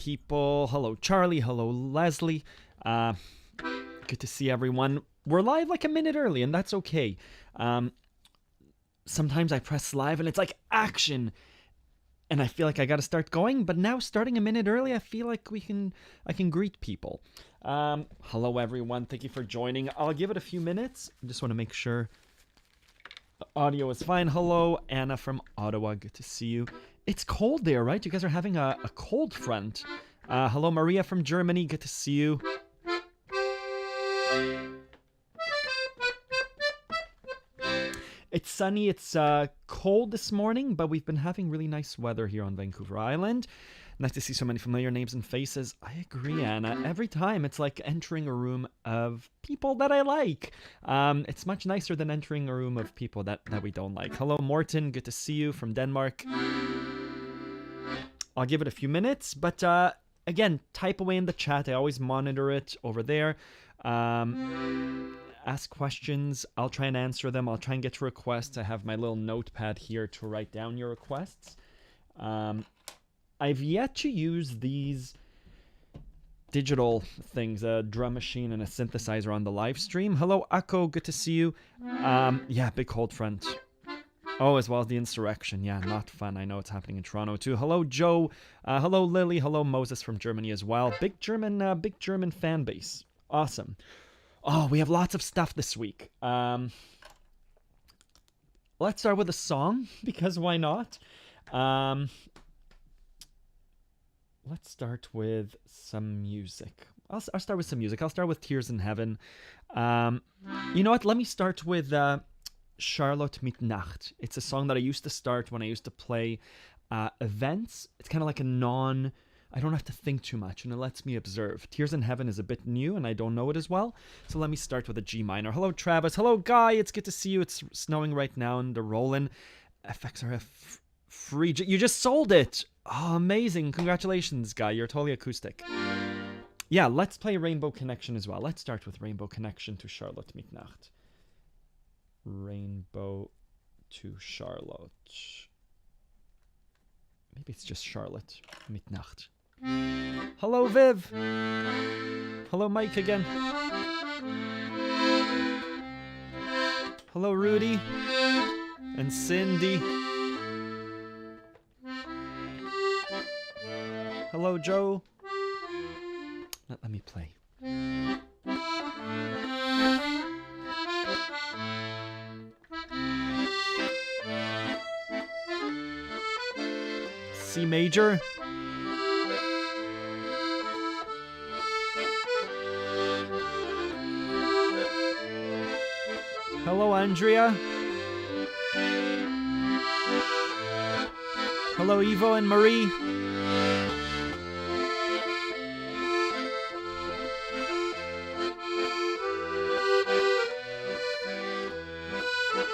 people. Hello, Charlie. Hello, Leslie. Good to see everyone. We're live like a minute early, and that's okay. Sometimes I press live and it's like action, and I feel like I got to start going. But now, starting a minute early, I feel like I can greet people. Hello, everyone. Thank you for joining. I'll give it a few minutes. I just want to make sure the audio is fine. Hello, Anna from Ottawa. Good to see you. It's cold there, right? You guys are having a cold front. Hello, Maria from Germany. Good to see you. It's sunny. It's cold this morning, but we've been having really nice weather here on Vancouver Island. Nice to see so many familiar names and faces. I agree, Anna. Every time it's like entering a room of people that I like. It's much nicer than entering a room of people that we don't like. Hello, Morton. Good to see you from Denmark. I'll give it a few minutes, but again, type away in the chat. I always monitor it over there. Ask questions. I'll try and answer them. I'll try and get to requests. I have my little notepad here to write down your requests. I've yet to use these digital things, a drum machine and a synthesizer on the live stream. Hello, Akko. Good to see you. Yeah, big cold front. Oh, as well as the insurrection. Yeah, not fun. I know it's happening in Toronto too. Hello, Joe. Hello, Lily. Hello, Moses from Germany as well. Big German fan base. Awesome. Oh, we have lots of stuff this week. Let's start with a song, because why not? Let's start with some music. I'll start with some music. I'll start with Tears in Heaven. You know what? Let me start with Charlotte mit Nacht. It's a song that I used to start when I used to play events. It's kind of like I don't have to think too much, and it lets me observe. Tears in Heaven is a bit new, and I don't know it as well. So let me start with a G minor. Hello, Travis. Hello, Guy. It's good to see you. It's snowing right now in the Roland. FXRF free. You just sold it. Oh, amazing. Congratulations, Guy. You're totally acoustic. Yeah, let's play Rainbow Connection as well. Let's start with Rainbow Connection to Charlotte mit Nacht. Rainbow to Charlotte. Maybe it's just Charlotte mit Nacht. Hello, Viv. Hello, Mike again. Hello, Rudy and Cindy. Hello, Joe. Let me play. C major. Hello, Andrea. Hello, Ivo and Marie.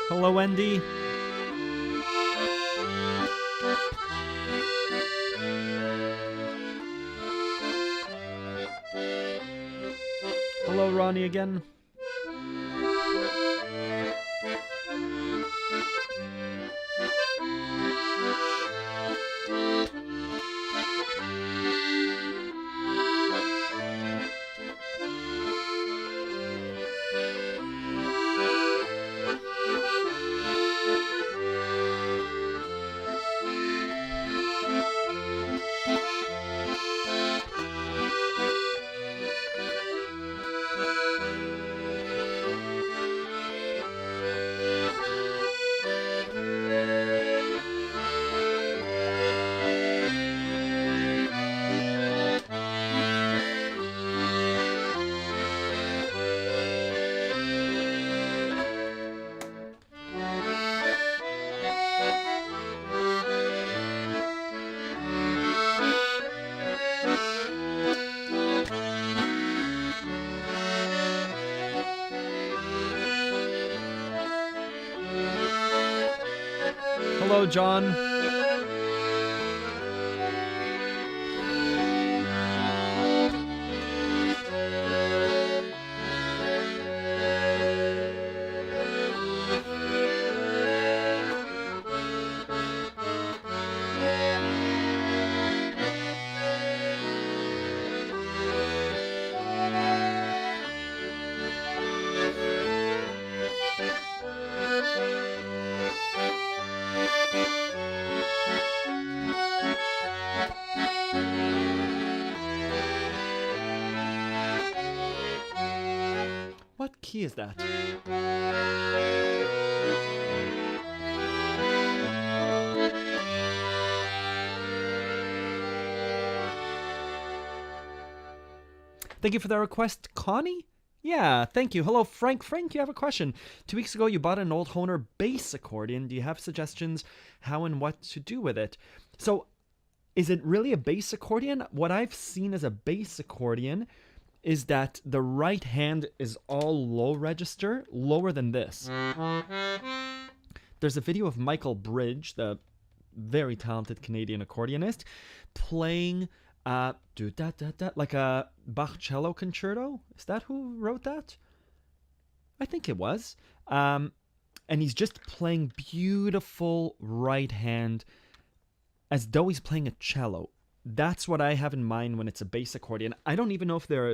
Hello, Wendy. Hello, Ronnie again. Hello, John. key is that? Thank you for the request, Connie. Yeah, thank you. Hello, Frank. Frank, you have a question. 2 weeks ago, you bought an old Hohner bass accordion. Do you have suggestions how and what to do with it? So, is it really a bass accordion? What I've seen as a bass accordion is that the right hand is all low register, lower than this. There's a video of Michael Bridge, the very talented Canadian accordionist, playing like a Bach cello concerto. Is that who wrote that? I think it was. And he's just playing beautiful right hand as though he's playing a cello. That's what I have in mind when it's a bass accordion. I don't even know if there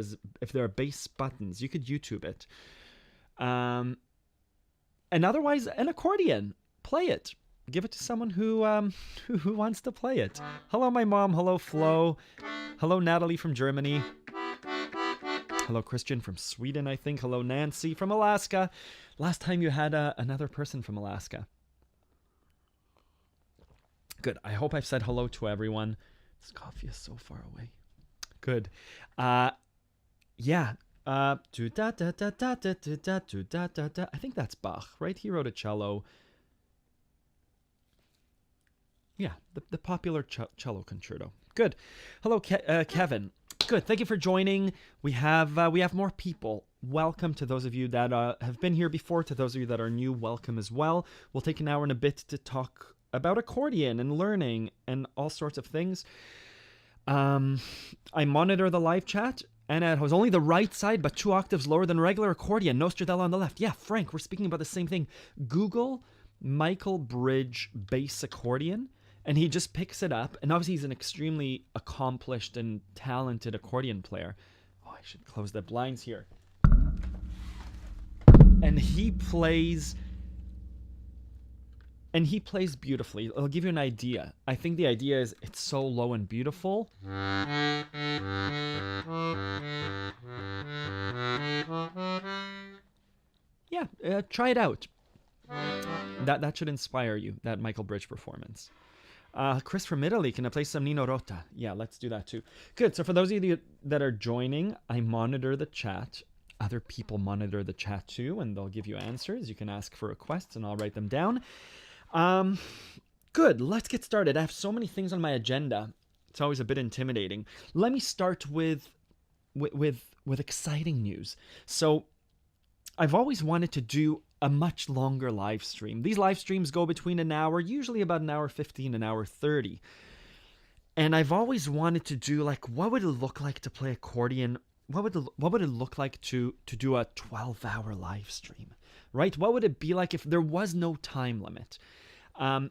are bass buttons. You could YouTube it. And otherwise, an accordion. Play it. Give it to someone who wants to play it. Hello, my mom. Hello, Flo. Hello, Natalie from Germany. Hello, Christian from Sweden, I think. Hello, Nancy from Alaska. Last time you had another person from Alaska. Good. I hope I've said hello to everyone. This coffee is so far away. Good. Yeah. I think that's Bach, right? He wrote a cello. Yeah, the popular cello concerto. Good. Hello, Kevin. Good. Thank you for joining. We have more people. Welcome to those of you that have been here before. To those of you that are new, welcome as well. We'll take an hour and a bit to talk about accordion and learning and all sorts of things. I monitor the live chat, and it was only the right side, but 2 octaves lower than regular accordion. No stradella on the left. Yeah, Frank, we're speaking about the same thing. Google Michael Bridge bass accordion, and he just picks it up. And obviously, he's an extremely accomplished and talented accordion player. Oh, I should close the blinds here. And he plays beautifully. I'll give you an idea. I think the idea is it's so low and beautiful. Yeah, try it out. That should inspire you, that Michael Bridge performance. Chris from Italy, can I play some Nino Rota? Yeah, let's do that too. Good, so for those of you that are joining, I monitor the chat. Other people monitor the chat too, and they'll give you answers. You can ask for requests, and I'll write them down. Good, let's get started. I have so many things on my agenda. It's always a bit intimidating. Let me start with exciting news. So I've always wanted to do a much longer live stream. These live streams go between an hour, usually about an hour 15, an hour 30. And I've always wanted to do, like, what would it look like to play accordion? What would it look like to do a 12-hour live stream, right? What would it be like if there was no time limit? And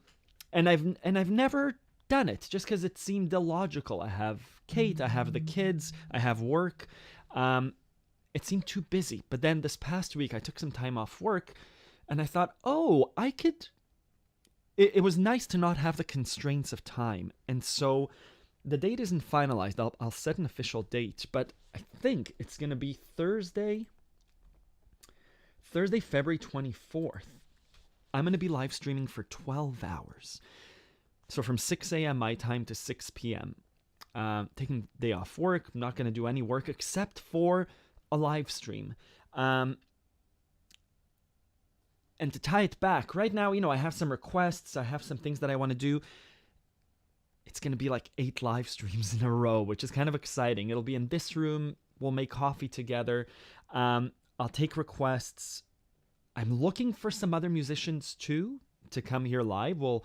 I've never done it just because it seemed illogical. I have Kate, I have the kids, I have work. It seemed too busy. But then this past week, I took some time off work, and I thought, oh, I could. It was nice to not have the constraints of time, and so the date isn't finalized. I'll set an official date, but I think it's gonna be Thursday, February 24th. I'm gonna be live streaming for 12 hours, so from 6 a.m. my time to 6 p.m. Taking the day off work. I'm not gonna do any work except for a live stream. And to tie it back, right now, I have some requests, I have some things that I want to do. It's going to be like 8 live streams in a row, which is kind of exciting. It'll be in this room. We'll make coffee together. I'll take requests. I'm looking for some other musicians too to come here live. We'll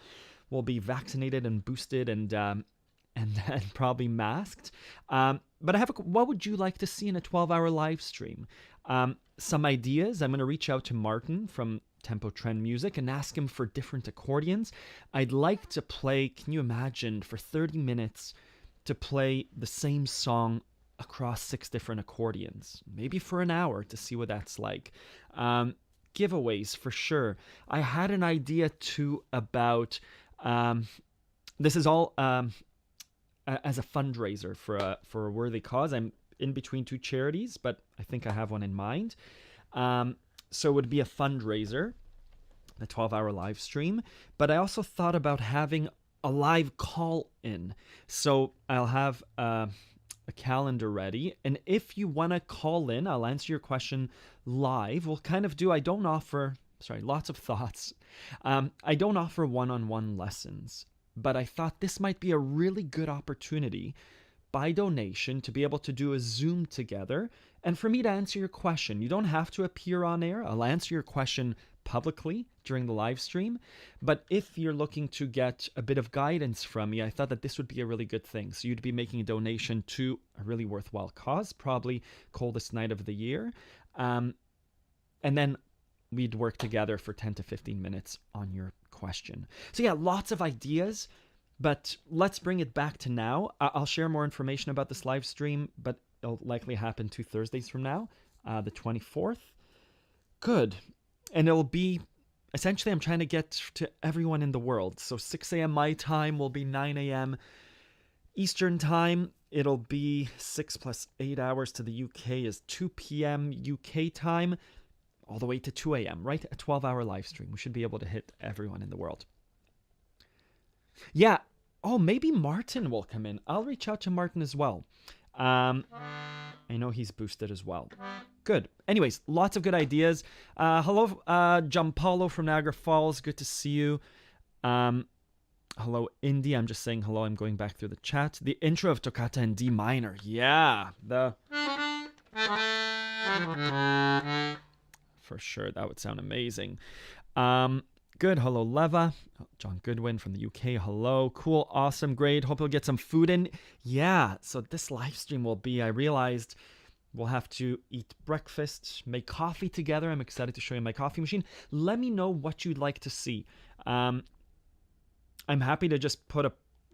be vaccinated and boosted and probably masked. But I have what would you like to see in a 12-hour live stream? Some ideas. I'm going to reach out to Martin from Tempo Trend Music and ask him for different accordions. I'd like to play, can you imagine, for 30 minutes to play the same song across 6 different accordions, maybe for an hour to see what that's like. Giveaways for sure. I had an idea too about, this is all as a fundraiser for a worthy cause. I'm in between 2 charities, but I think I have one in mind. So it would be a fundraiser, a 12-hour live stream. But I also thought about having a live call-in. So I'll have a calendar ready. And if you want to call in, I'll answer your question live. We'll kind of do, lots of thoughts. I don't offer one-on-one lessons, but I thought this might be a really good opportunity by donation to be able to do a Zoom together and for me to answer your question. You don't have to appear on air. I'll answer your question publicly during the live stream. But if you're looking to get a bit of guidance from me, I thought that this would be a really good thing. So you'd be making a donation to a really worthwhile cause, probably coldest night of the year. And then we'd work together for 10 to 15 minutes on your question. So yeah, lots of ideas. But let's bring it back to now. I'll share more information about this live stream, but it'll likely happen 2 Thursdays from now, the 24th. Good. And it'll be, essentially, I'm trying to get to everyone in the world. So 6 a.m. my time will be 9 a.m. Eastern time. It'll be 6 plus 8 hours to the UK is 2 p.m. UK time, all the way to 2 a.m., right? A 12-hour live stream. We should be able to hit everyone in the world. Yeah. Oh, maybe Martin will come in. I'll reach out to Martin as well. I know he's boosted as well. Good. Anyways, lots of good ideas. Hello, Gianpaolo from Niagara Falls. Good to see you. Hello, Indy. I'm just saying hello. I'm going back through the chat. The intro of Toccata in D minor. Yeah. For sure. That would sound amazing. Good. Hello, Leva. John Goodwin from the UK. Hello. Cool. Awesome. Great. Hope you'll get some food in. Yeah. So this live stream will be, I realized, we'll have to eat breakfast, make coffee together. I'm excited to show you my coffee machine. Let me know what you'd like to see. I'm happy to just put a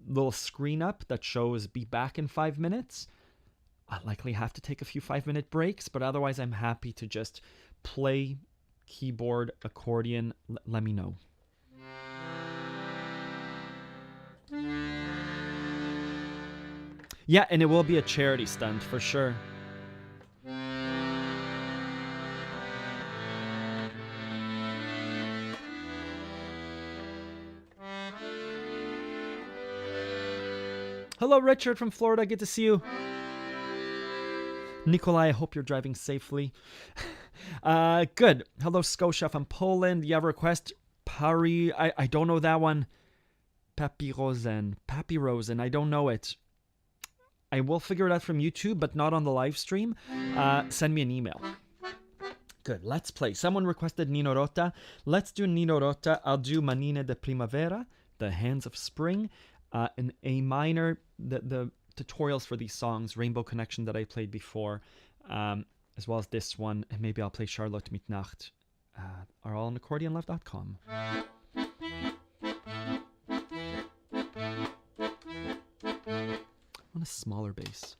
little screen up that shows be back in 5 minutes. I'll likely have to take a few 5-minute breaks, but otherwise I'm happy to just play keyboard, accordion. Let me know. Yeah, and it will be a charity stunt for sure. Hello, Richard from Florida. Good to see you. Nikolai, I hope you're driving safely. Good. Hello, Scotia from Poland. You have a request? Pari, I don't know that one. Papyrosen. I don't know it. I will figure it out from YouTube, but not on the live stream. Send me an email. Good. Let's play. Someone requested Nino Rota. Let's do Nino Rota. I'll do Manine de Primavera, the Hands of Spring, in A minor. The tutorials for these songs, Rainbow Connection that I played before, as well as this one, and maybe I'll play Charlotte mit Nacht, are all on AccordionLove.com. I want a smaller bass.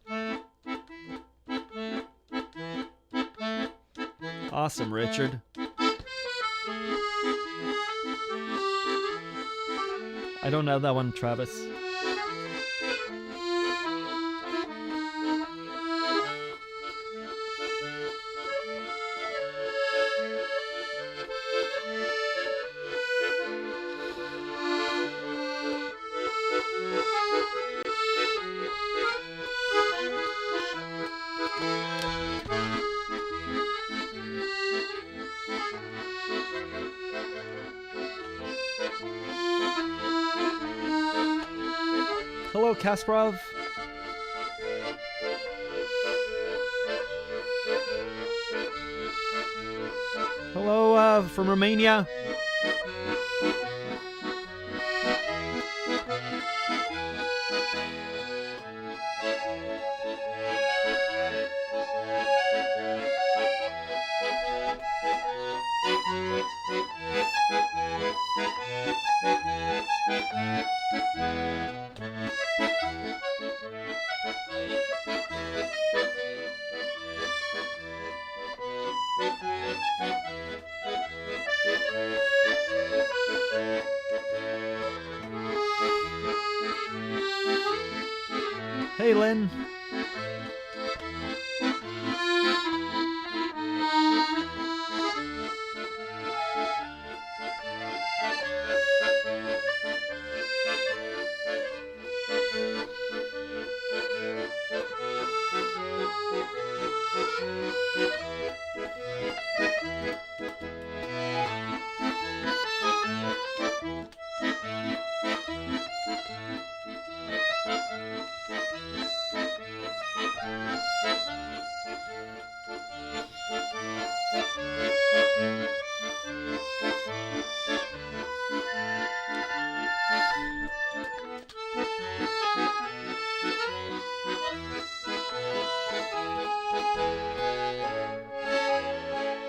Awesome, Richard. I don't know that one, Travis. Hello, Kasparov. Hello, from Romania. Hey, Lynn.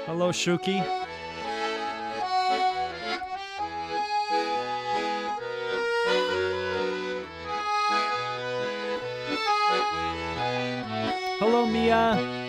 Hello, Shuki. Hello, Mia.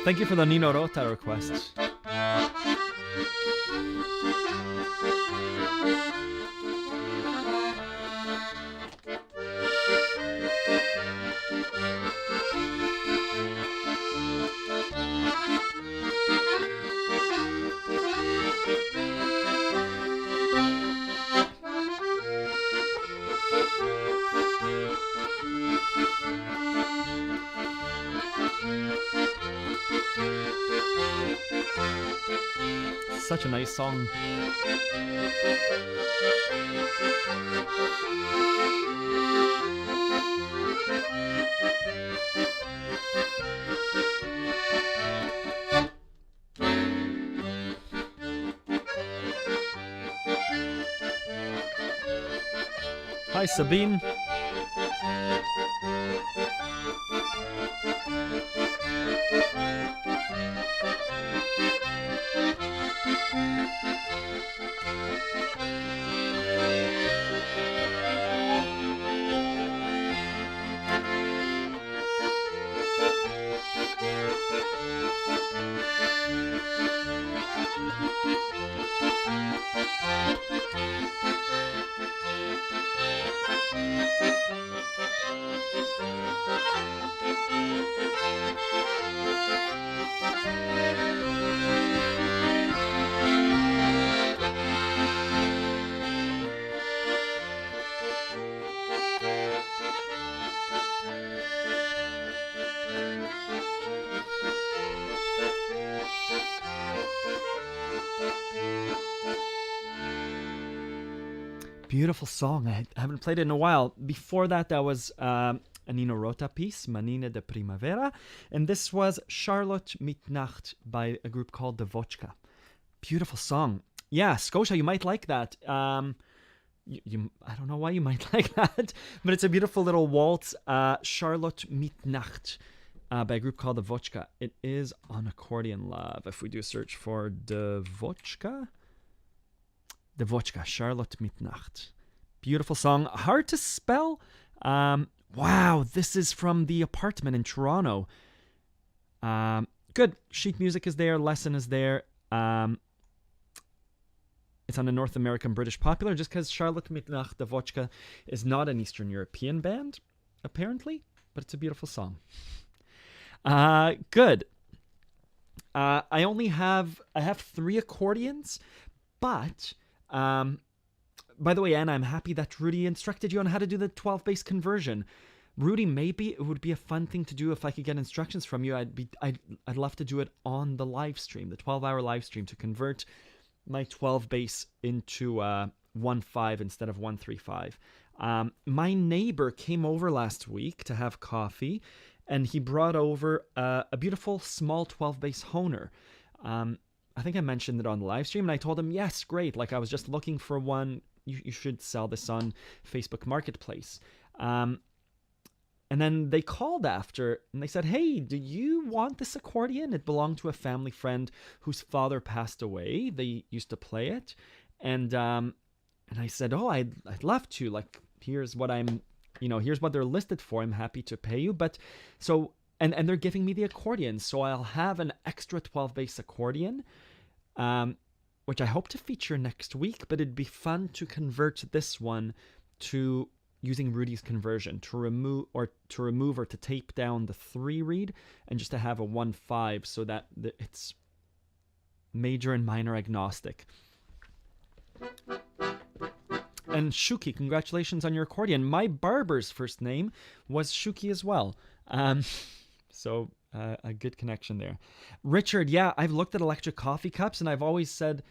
Thank you for the Nino Rota request. Such a nice song. Hi, Sabine. Beautiful song. I haven't played it in a while. Before that, that was a Nino Rota piece, Manine de Primavera. And this was Charlotte mit Nacht by a group called the Vochka. Beautiful song. Yeah, Scotia, you might like that. I don't know why you might like that, but it's a beautiful little waltz, Charlotte mit Nacht, by a group called the Vochka. It is on Accordion Love. If we do a search for the Vochka, Charlotte mit Nacht. Beautiful song. Hard to spell. Wow, this is from the apartment in Toronto. Good. Sheet music is there. Lesson is there. It's on the North American British Popular, just because Charlotte mit Nacht, the Vochka, is not an Eastern European band, apparently, but it's a beautiful song. Good. I have 3 accordions, but by the way, Anna, I'm happy that Rudy instructed you on how to do the 12 bass conversion. Rudy, maybe it would be a fun thing to do if I could get instructions from you. I'd love to do it on the live stream, the 12-hour live stream, to convert my 12 bass into 1/5 instead of 1/3/5. My neighbor came over last week to have coffee, and he brought over a beautiful small 12 bass Hohner. I think I mentioned it on the live stream, and I told him, yes, great. Like, I was just looking for one. You should sell this on Facebook Marketplace. And And then they called after and they said, "Hey, do you want this accordion? It belonged to a family friend whose father passed away. They used to play it." And I said, "Oh, I'd love to. Like, here's what here's what they're listed for. I'm happy to pay you." But so, and they're giving me the accordion. So I'll have an extra 12 bass accordion, which I hope to feature next week. But it'd be fun to convert this one to using Rudy's conversion to remove or to tape down the 3 reed and just to have a 1/5 so that it's major and minor agnostic. And Shuki, congratulations on your accordion. My barber's first name was Shuki as well. So a good connection there. Richard, yeah, I've looked at electric coffee cups and I've always said,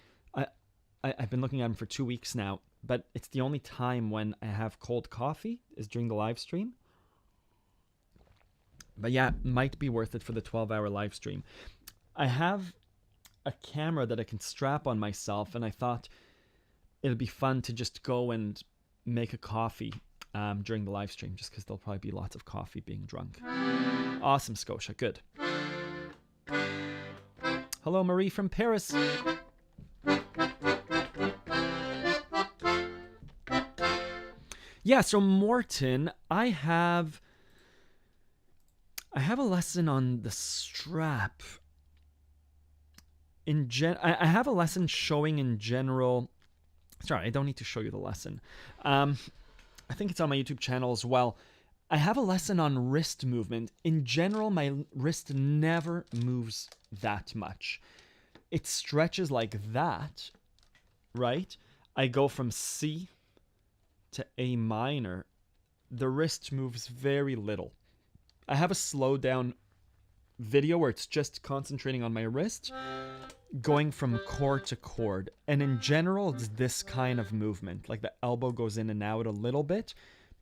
I've been looking at them for 2 weeks now, but it's the only time when I have cold coffee is during the live stream. But yeah, might be worth it for the 12-hour live stream. I have a camera that I can strap on myself, and I thought it'll be fun to just go and make a coffee during the live stream, just because there'll probably be lots of coffee being drunk. Awesome, Scotia. Good. Hello, Marie from Paris. Yeah, so Morton, I have a lesson on the strap. I have a lesson showing in general. Sorry, I don't need to show you the lesson. I think it's on my YouTube channel as well. I have a lesson on wrist movement. In general, my wrist never moves that much. It stretches like that, right? I go from C to A minor. The wrist moves very little. I have a slow down video where it's just concentrating on my wrist, going from chord to chord. And in general, it's this kind of movement. Like the elbow goes in and out a little bit.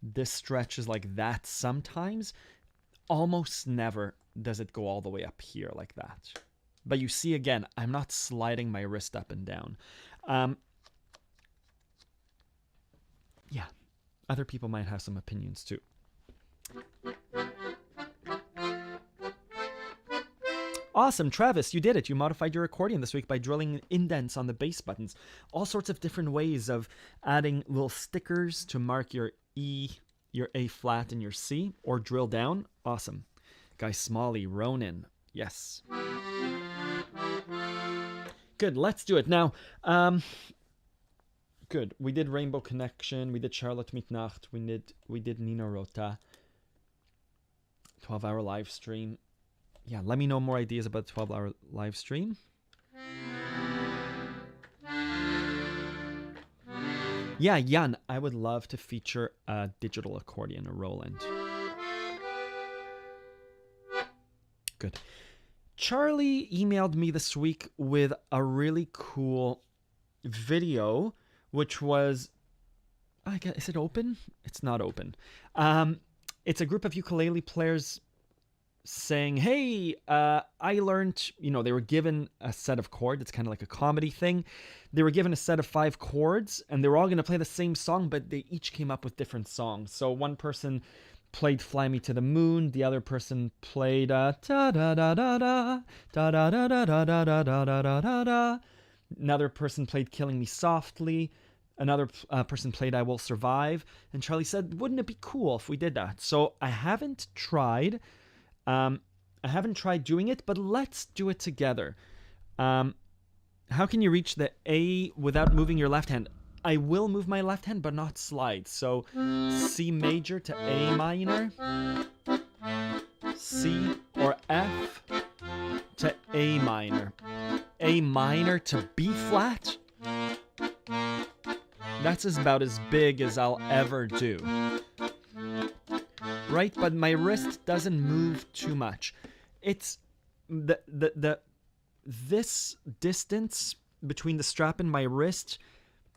This stretches like that sometimes. Almost never does it go all the way up here like that. But you see, again, I'm not sliding my wrist up and down. Yeah, other people might have some opinions too. Awesome, Travis, you did it. You modified your accordion this week by drilling indents on the bass buttons. All sorts of different ways of adding little stickers to mark your E, your A flat, and your C, or drill down. Awesome. Guy Smalley, Ronan, yes. Good, let's do it. Now, good. We did Rainbow Connection. We did Charlotte Mitnacht. We did Nina Rota. 12-hour live stream. Yeah, let me know more ideas about the 12-hour live stream. Yeah, Jan, I would love to feature a digital accordion, a Roland. Good. Charlie emailed me this week with a really cool video, which was, I guess, is it open? It's not open. It's a group of ukulele players saying, hey, I learned, they were given a set of chords. It's kind of like a comedy thing. They were given a set of 5 chords, and they were all going to play the same song, but they each came up with different songs. So one person played Fly Me to the Moon. The other person played da-da-da-da-da, da-da-da-da-da-da-da-da-da-da. Another person played Killing Me Softly. Another person played I Will Survive. And Charlie said, wouldn't it be cool if we did that? So I haven't tried doing it, but let's do it together. How can you reach the A without moving your left hand? I will move my left hand, but not slide. So C major to A minor, C or F to A minor, A minor to B flat. That's about as big as I'll ever do. Right, but my wrist doesn't move too much. It's this distance between the strap and my wrist,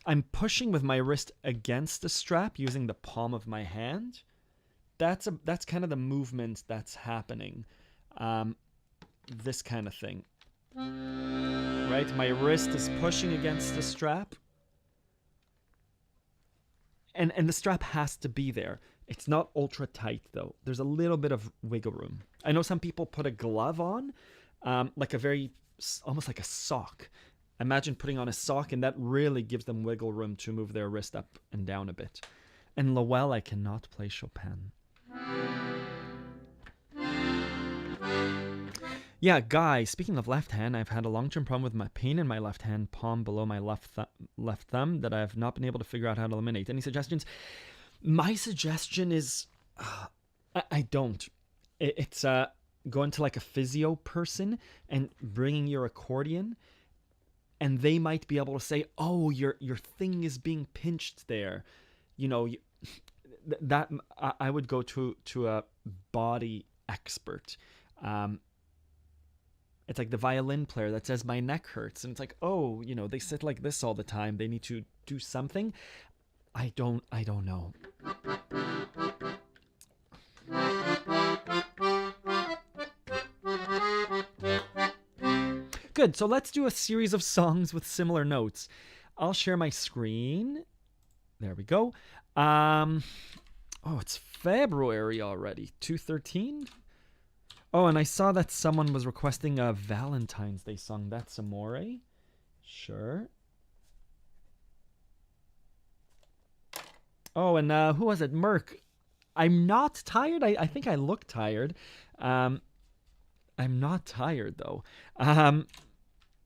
I'm pushing with my wrist against the strap using the palm of my hand. That's kind of the movement that's happening. This kind of thing. Right, my wrist is pushing against the strap. And the strap has to be there. It's not ultra tight though. There's a little bit of wiggle room. I know some people put a glove on, like a very, almost like a sock. Imagine putting on a sock, and that really gives them wiggle room to move their wrist up and down a bit. And Lowell, I cannot play Chopin. Yeah, Guy, speaking of left hand, I've had a long-term problem with my pain in my left hand palm below my left thumb that I have not been able to figure out how to eliminate. Any suggestions? My suggestion is, I don't. It's going to like a physio person and bringing your accordion, and they might be able to say, "Oh, your thing is being pinched there." You know, that I would go to a body expert. It's like the violin player that says my neck hurts, and it's like, oh, you know, they sit like this all the time. They need to do something. I don't know. Good. So let's do a series of songs with similar notes. I'll share my screen. There we go. Oh, it's February already. 2/13. Oh, and I saw that someone was requesting a Valentine's Day song. That's Amore. Sure. Oh, and who was it? Merc. I'm not tired. I think I look tired. I'm not tired, though.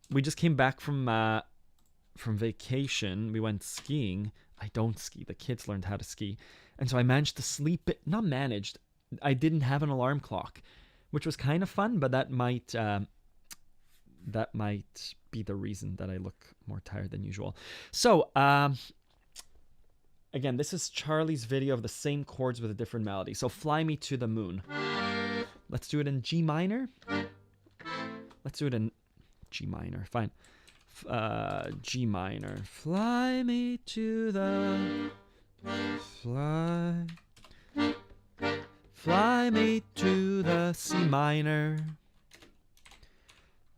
We just came back from vacation. We went skiing. I don't ski. The kids learned how to ski. And so I managed to sleep. Not managed. I didn't have an alarm clock, which was kind of fun, but that might be the reason that I look more tired than usual. So, again, this is Charlie's video of the same chords with a different melody. So, Fly Me to the Moon. Let's do it in G minor. Let's do it in G minor. Fine. G minor. Fly me to the... Fly me to the C minor.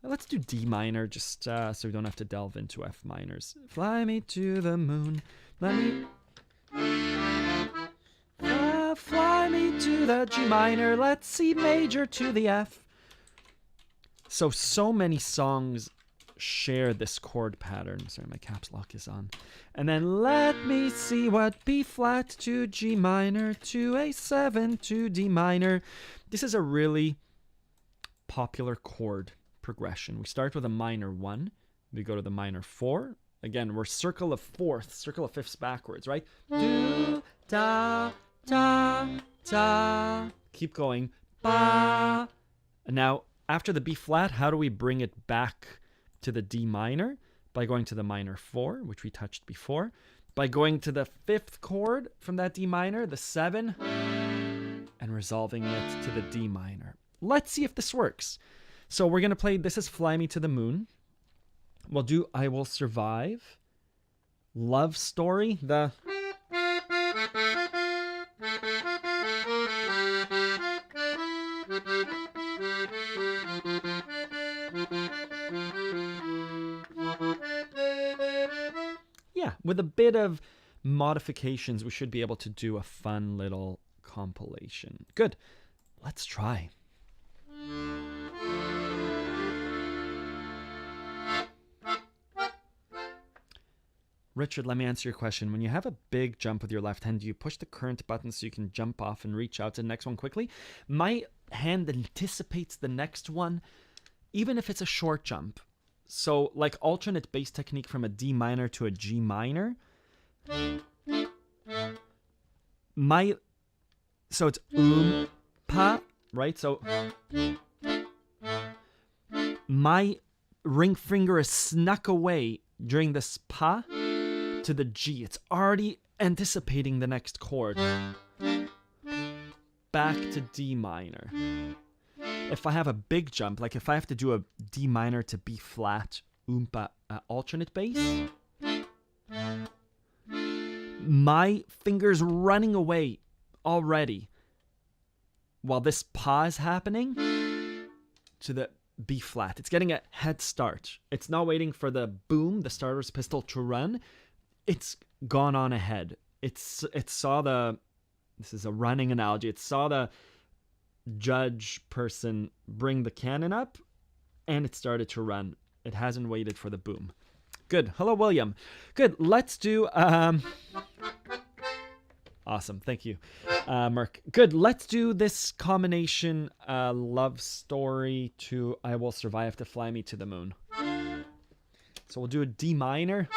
Let's do D minor, just so we don't have to delve into F minors. Fly me to the moon. Let me... fly me to the G minor. Let's C major to the F. So many songs share this chord pattern. Sorry, my caps lock is on. And then let me see what B flat to G minor to A7 to D minor. This is a really popular chord progression. We start with a minor 1. We go to the minor 4. Again, we're circle of fourths, circle of fifths backwards, right? Do, da, da, da. Keep going. Ba. And now, after the B flat, how do we bring it back to the D minor? By going to the minor 4, which we touched before. By going to the 5th chord from that D minor, the 7, and resolving it to the D minor. Let's see if this works. So we're going to play, this is Fly Me to the Moon. We'll do I Will Survive. Love Story, the... Yeah, with a bit of modifications, we should be able to do a fun little compilation. Good. Let's try. Richard, let me answer your question. When you have a big jump with your left hand, do you push the current button so you can jump off and reach out to the next one quickly? My hand anticipates the next one, even if it's a short jump. So, like alternate bass technique from a D minor to a G minor. So it's pa, right? So my ring finger is snuck away during this pa to the G. It's already anticipating the next chord. Back to D minor. If I have a big jump, like if I have to do a D minor to B flat, alternate bass, my finger's running away already while this pa is happening to the B flat. It's getting a head start. It's not waiting for the boom, the starter's pistol to run. It's gone on ahead. It saw the This is a running analogy. It saw the judge person bring the cannon up, and it started to run. It hasn't waited for the boom. Good. Hello, William. Good. Let's do... Awesome. Thank you, Merc. Good. Let's do this combination love story to I Will Survive to Fly Me to the Moon. So we'll do a D minor.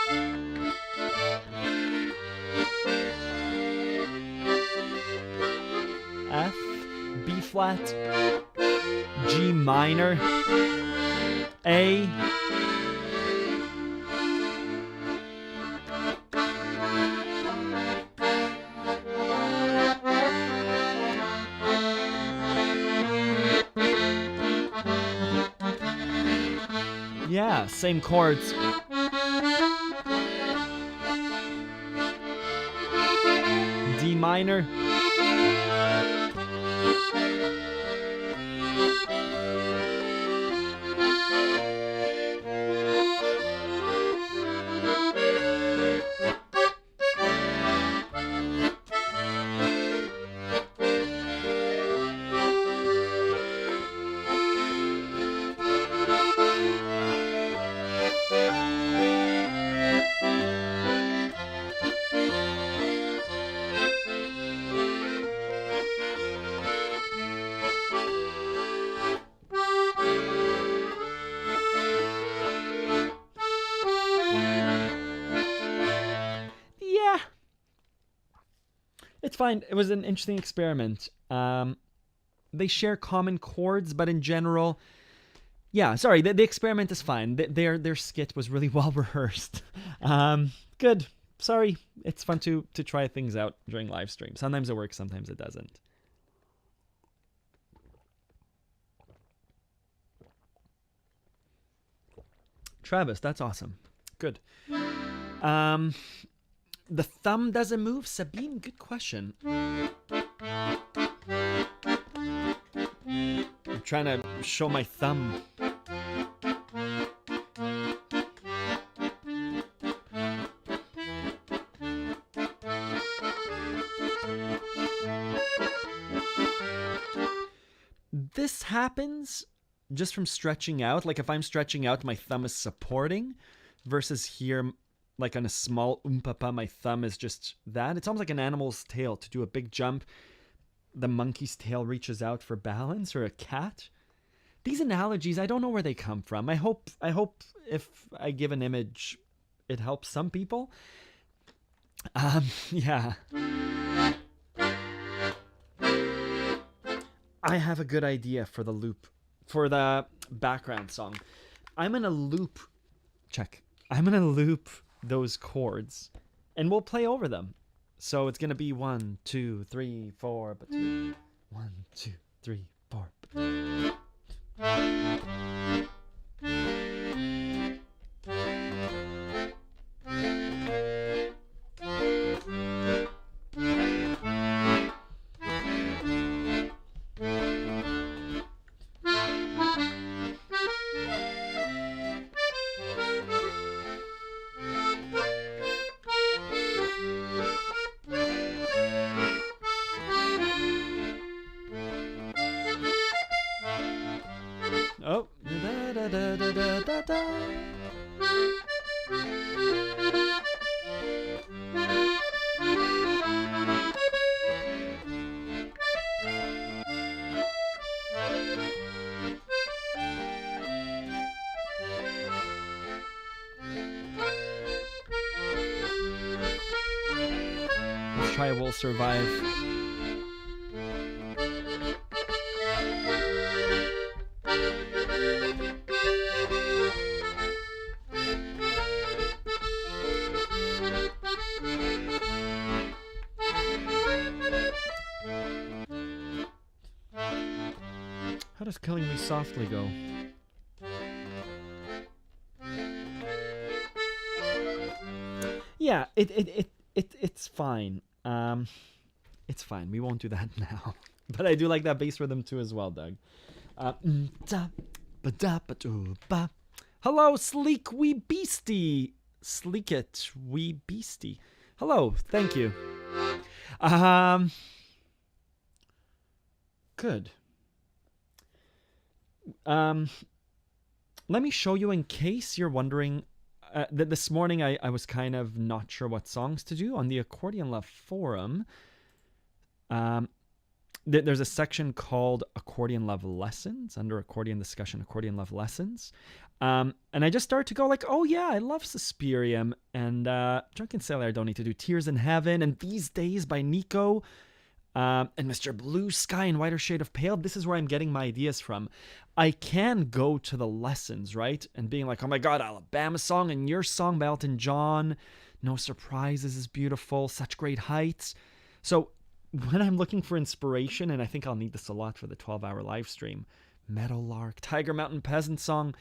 F, B flat, G minor, A, yeah, same chords. D minor. It's fine. It was an interesting experiment. They share common chords, but in general, yeah, sorry, the experiment is fine. Their skit was really well rehearsed. Good. Sorry. It's fun to try things out during live stream. Sometimes it works, sometimes it doesn't. Travis, that's awesome. Good. The thumb doesn't move? Sabine, good question. I'm trying to show my thumb. This happens just from stretching out. Like if I'm stretching out, my thumb is supporting, versus here, like on a small umpapa, my thumb is just that. It's almost like an animal's tail. To do a big jump, the monkey's tail reaches out for balance, or a cat. These analogies, I don't know where they come from. I hope if I give an image, it helps some people. Yeah. I have a good idea for the loop, for the background song. I'm gonna loop those chords, and we'll play over them. So it's gonna be 1, 2, 3, 4, but 1, 2, 3, 4. Oh, da da da da da da da. Let's try Will Survive. How does Killing Me Softly go? Yeah, it's fine. It's fine. We won't do that now. But I do like that bass rhythm too as well, Doug. Hello, Sleek Wee Beastie. Sleek it, Wee Beastie. Hello, thank you. Good. Let me show you in case you're wondering. This morning I was kind of not sure what songs to do on the Accordion Love forum. There's a section called Accordion Love Lessons under Accordion Discussion, Accordion Love Lessons. And I just started to go like, oh yeah, I love Suspirium and Drunken Sailor. I don't need to do Tears in Heaven and These Days by Nico. And Mr. Blue Sky and Whiter Shade of Pale. This is where I'm getting my ideas from. I can go to the lessons, right? And being like, oh my God, Alabama Song and Your Song by Elton John. No Surprises is beautiful. Such Great Heights. So when I'm looking for inspiration, and I think I'll need this a lot for the 12-hour live stream, Meadowlark, Tiger Mountain Peasant Song,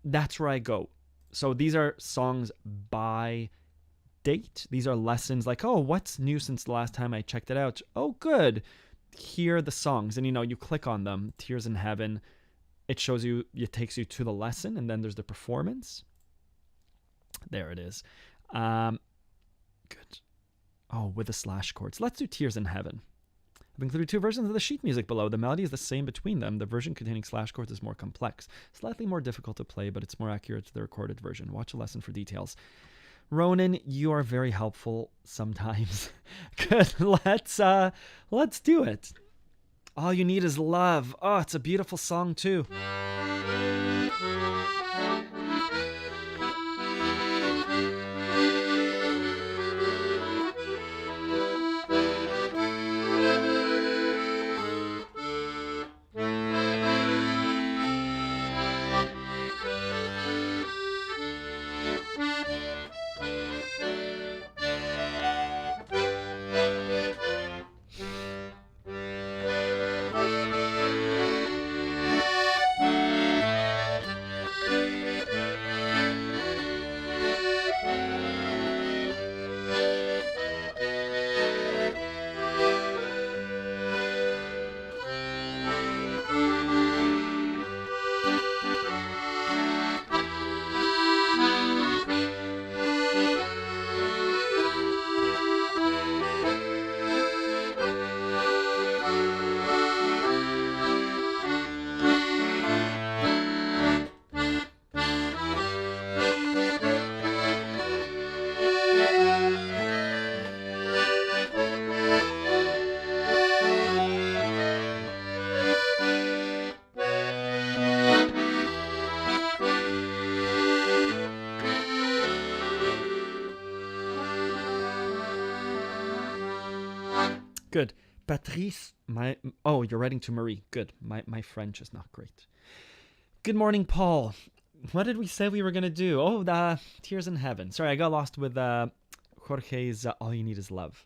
that's where I go. So these are songs by date. These are lessons like, oh, what's new since the last time I checked it out? Oh, good. Here are the songs. And, you click on them. Tears in Heaven. It shows you, it takes you to the lesson, and then there's the performance. There it is. Good. Oh, with the slash chords. Let's do Tears in Heaven. I've included 2 versions of the sheet music below. The melody is the same between them. The version containing slash chords is more complex. Slightly more difficult to play, but it's more accurate to the recorded version. Watch a lesson for details. Ronan, you are very helpful sometimes. Good. Let's do it. All You Need Is Love. Oh, it's a beautiful song too. Good. Patrice, you're writing to Marie. Good. My French is not great. Good morning, Paul. What did we say we were going to do? Oh, the Tears in Heaven. Sorry, I got lost with Jorge's All You Need Is Love.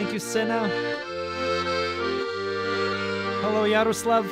Thank you, Sina. Hello, Yaroslav.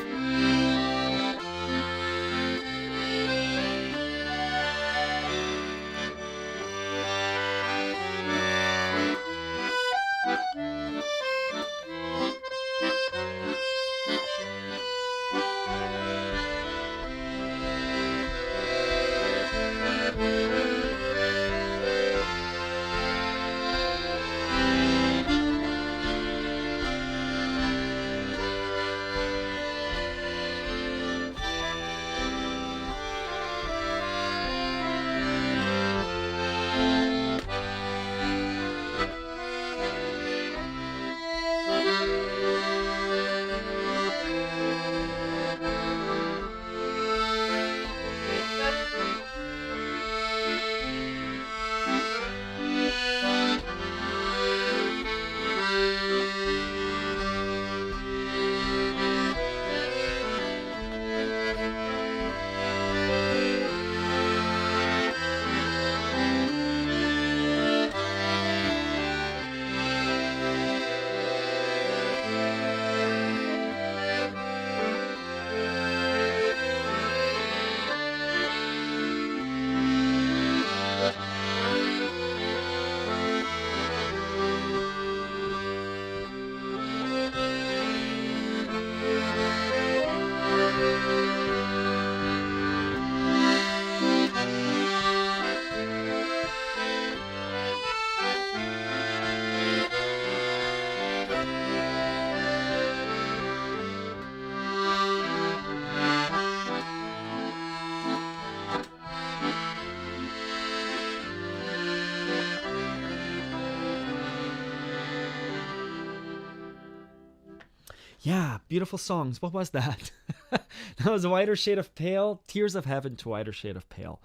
Yeah, beautiful songs. What was that? That was Whiter Shade of Pale, Tears of Heaven to Whiter Shade of Pale.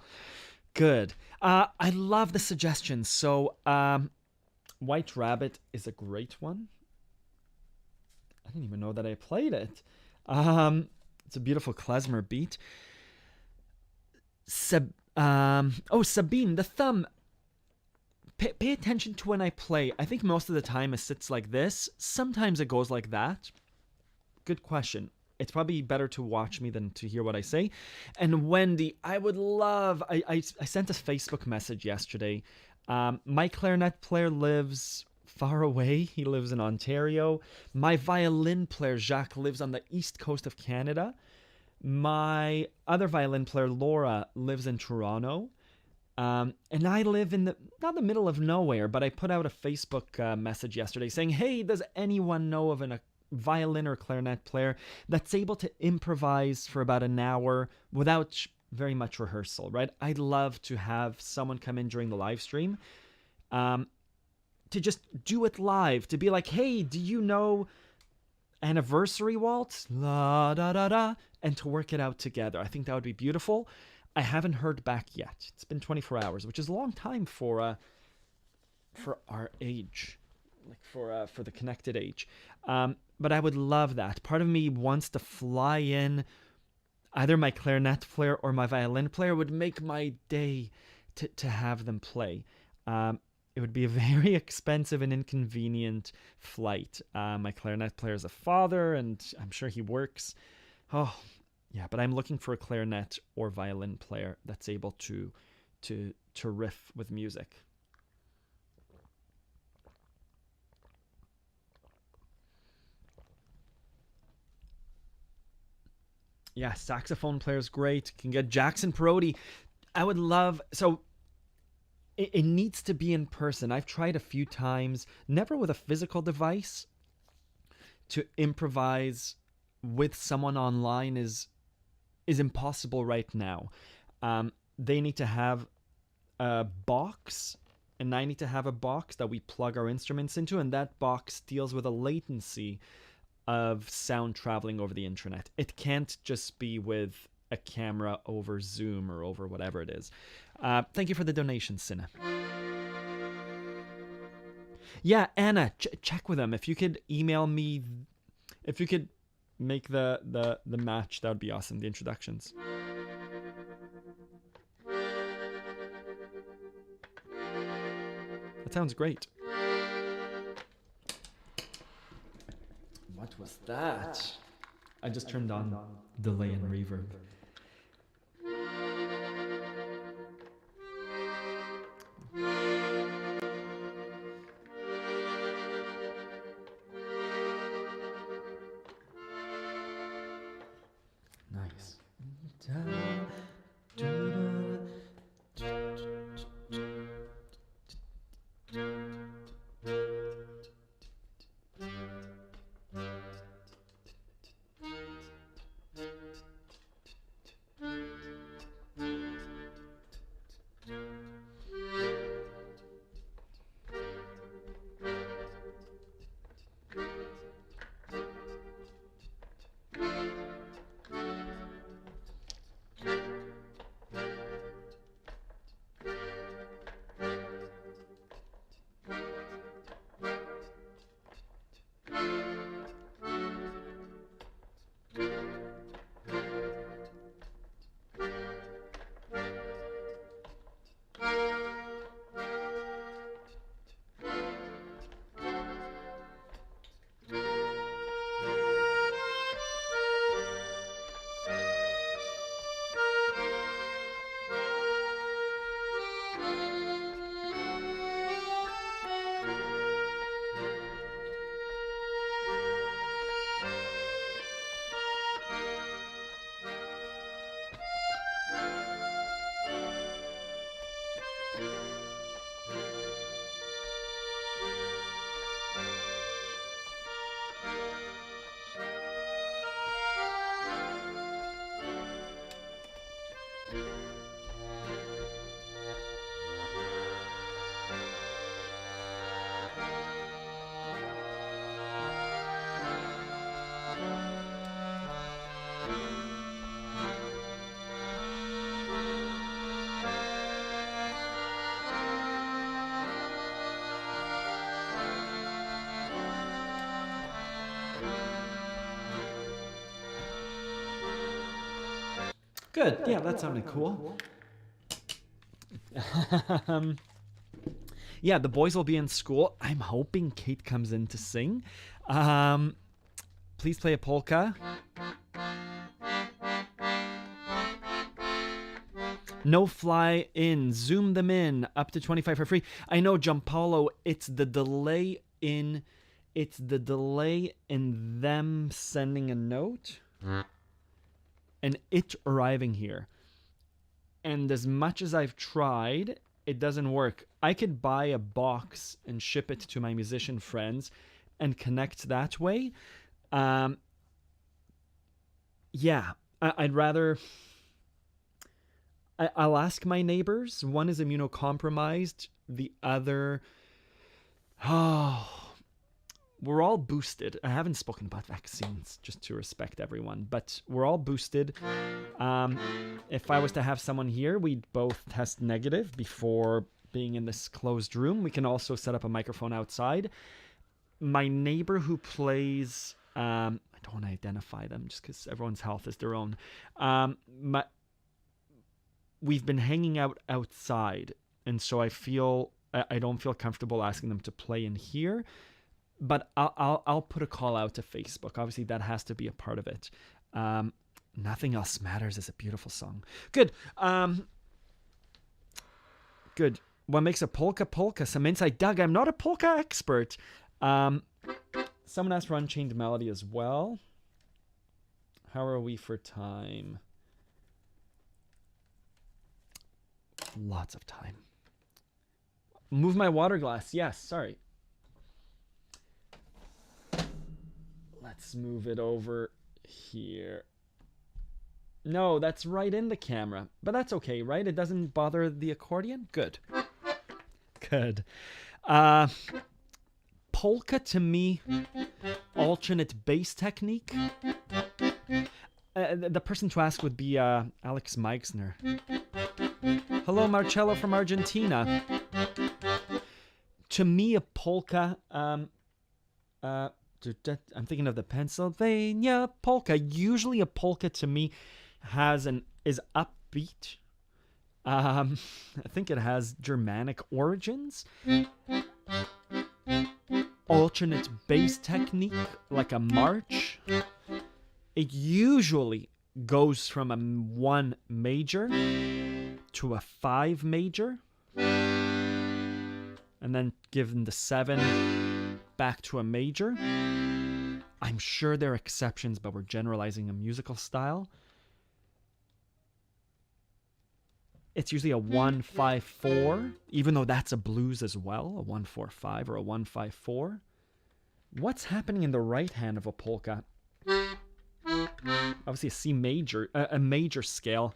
Good. I love the suggestions. So, White Rabbit is a great one. I didn't even know that I played it. It's a beautiful klezmer beat. Sabine, the thumb. Pay attention to when I play. I think most of the time it sits like this. Sometimes it goes like that. Good question. It's probably better to watch me than to hear what I say. And Wendy, I would love... I sent a Facebook message yesterday. My clarinet player lives far away. He lives in Ontario. My violin player, Jacques, lives on the east coast of Canada. My other violin player, Laura, lives in Toronto. And I live in not the middle of nowhere, but I put out a Facebook message yesterday saying, hey, does anyone know of a violin or clarinet player that's able to improvise for about an hour without very much rehearsal, right? I'd love to have someone come in during the live stream to just do it live, to be like, hey, do you know Anniversary Waltz? La da da da, and to work it out together. I think that would be beautiful. I haven't heard back yet. It's been 24 hours, which is a long time for our age, like for the connected age. But I would love that. Part of me wants to fly in. Either my clarinet player or my violin player would make my day to have them play. It would be a very expensive and inconvenient flight. My clarinet player is a father, and I'm sure he works. Oh, yeah, but I'm looking for a clarinet or violin player that's able to riff with music. Yeah, saxophone player is great. Can get Jackson Perotti. I would love... So it needs to be in person. I've tried a few times, never with a physical device. To improvise with someone online is impossible right now. They need to have a box, and I need to have a box that we plug our instruments into, and that box deals with a latency of sound traveling over the internet. It can't just be with a camera over Zoom or over whatever it is. Thank you for the donation, Sina. Yeah, Anna, check with them. If you could email me, if you could make the match, that would be awesome, the introductions. That sounds great. What was that? I just turned on delay and reverb. Nice. Good. Yeah, that sounded cool. Yeah, the boys will be in school. I'm hoping Kate comes in to sing. Please play a polka. No fly in. Zoom them in. Up to 25 for free. I know, Giampaolo, it's the delay in them sending a note and it arriving here. And as much as I've tried, it doesn't work. I could buy a box and ship it to my musician friends and connect that way. Yeah, I'd rather... I'll ask my neighbors. One is immunocompromised. The other... Oh... We're all boosted. I haven't spoken about vaccines, just to respect everyone, but we're all boosted. If I was to have someone here, we'd both test negative before being in this closed room. We can also set up a microphone outside. My neighbor who plays... I don't want to identify them just because everyone's health is their own. We've been hanging out outside, and so I don't feel comfortable asking them to play in here. But I'll put a call out to Facebook. Obviously, that has to be a part of it. Nothing Else Matters is a beautiful song. Good. Good. What makes a polka polka? Some insight. Doug, I'm not a polka expert. Someone asked for Unchained Melody as well. How are we for time? Lots of time. Move my water glass. Yes, sorry. Let's move it over here. No, that's right in the camera. But that's okay, right? It doesn't bother the accordion? Good. Good. Polka, to me, alternate bass technique. The person to ask would be Alex Meixner. Hello, Marcello from Argentina. To me, a polka... I'm thinking of the Pennsylvania polka. Usually a polka to me is upbeat. I think it has Germanic origins. alternate bass technique, like a march, it usually goes from a 1 major to a 5 major, and then given the 7 back to a major. I'm sure there are exceptions, but we're generalizing a musical style. It's usually a 1-5-4, even though that's a blues as well, a 1-4-5 or a 1-5-4. What's happening in the right hand of a polka? Obviously a C major, a major scale.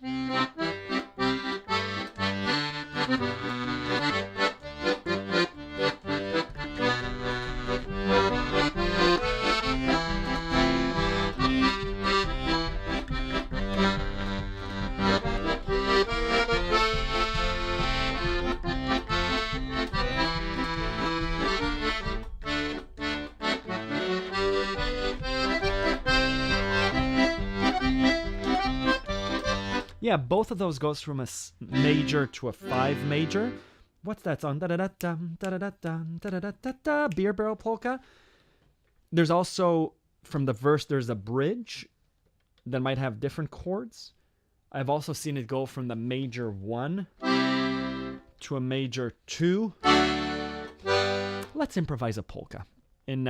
Yeah, both of those goes from a major to a 5 major. What's that song? Da-da-da-da-da-da-da-da-da-da-da, Beer Barrel Polka. There's also, from the verse, there's a bridge that might have different chords. I've also seen it go from the major 1 to a major 2. Let's improvise a polka in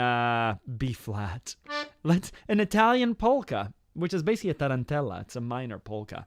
B flat. An Italian polka, which is basically a tarantella. It's a minor polka.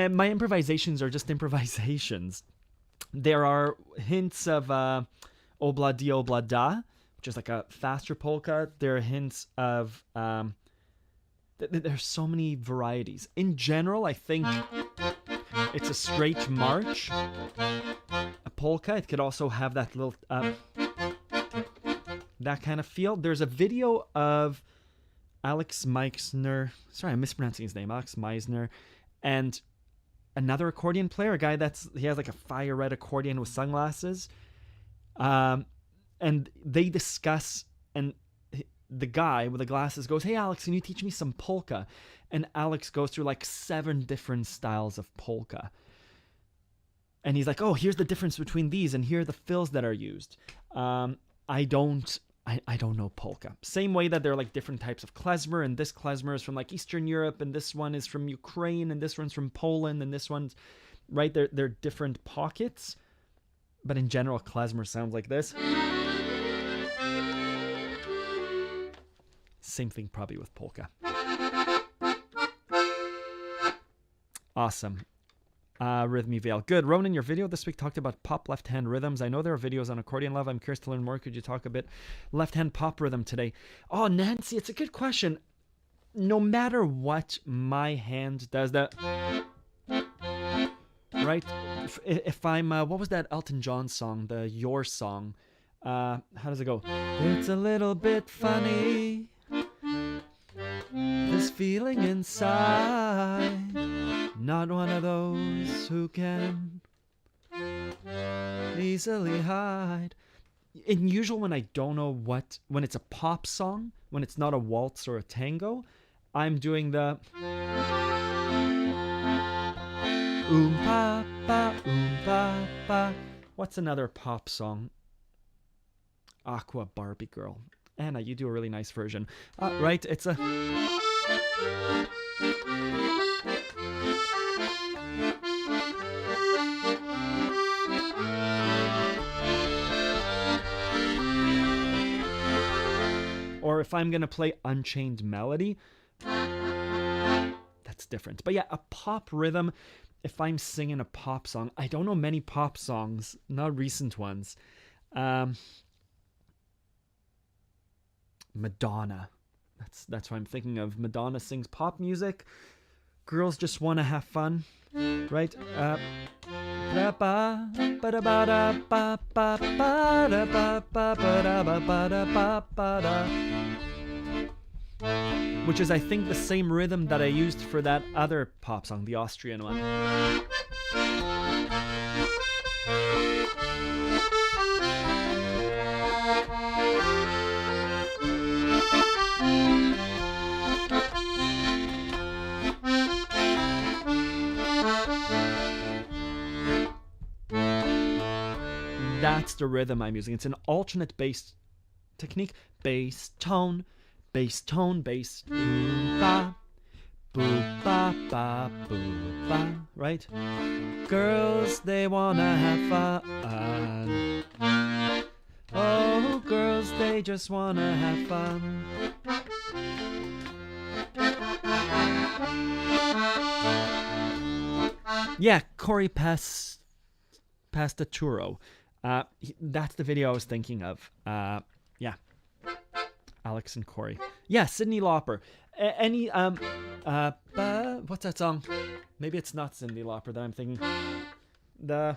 My improvisations are just improvisations. There are hints of Obla Di Obla Da, which is like a faster polka. There are hints of... there's so many varieties. In general, I think it's a straight march. A polka. It could also have that little... that kind of feel. There's a video of Alex Meisner. Sorry, I'm mispronouncing his name. Alex Meisner. And another accordion player, a guy he has like a fire red accordion with sunglasses, and they discuss, and the guy with the glasses goes, "Hey Alex, can you teach me some polka?" And Alex goes through like 7 different styles of polka, and he's like, "Oh, here's the difference between these, and here are the fills that are used." I don't know polka. Same way that there are like different types of klezmer, and this klezmer is from like Eastern Europe, and this one is from Ukraine, and this one's from Poland, and this one's, right? They're different pockets, but in general, klezmer sounds like this. Same thing probably with polka. Awesome. Rhythmy Veil. Good. Ronan, your video this week talked about pop left-hand rhythms. I know there are videos on Accordion Love. I'm curious to learn more. Could you talk a bit left-hand pop rhythm today? Oh, Nancy, it's a good question. No matter what my hand does, that... Right? If I'm... what was that Elton John song? The Your song. How does it go? It's a little bit funny, this feeling inside. Not one of those who can easily hide. In usual, when I don't know when it's a pop song, when it's not a waltz or a tango, I'm doing the pa pa pa. What's another pop song? Aqua Barbie Girl. Anna, you do a really nice version. Right, it's a... Or if I'm going to play Unchained Melody, that's different. But yeah, a pop rhythm, if I'm singing a pop song, I don't know many pop songs, not recent ones. Madonna. That's what I'm thinking of. Madonna sings pop music. Girls just want to have fun, right? Which is, I think, the same rhythm that I used for that other pop song, the Austrian one. That's the rhythm I'm using. It's an alternate bass technique. Bass, tone, bass, tone, bass. Boo, ba, boo, ba, ba, boo, ba. Right? Girls, they wanna have fun. Oh, girls, they just wanna have fun. Yeah, Corey Pastaturo. That's the video I was thinking of. Yeah. Alex and Corey. Yeah, Cyndi Lauper. What's that song? Maybe it's not Cyndi Lauper that I'm thinking. The...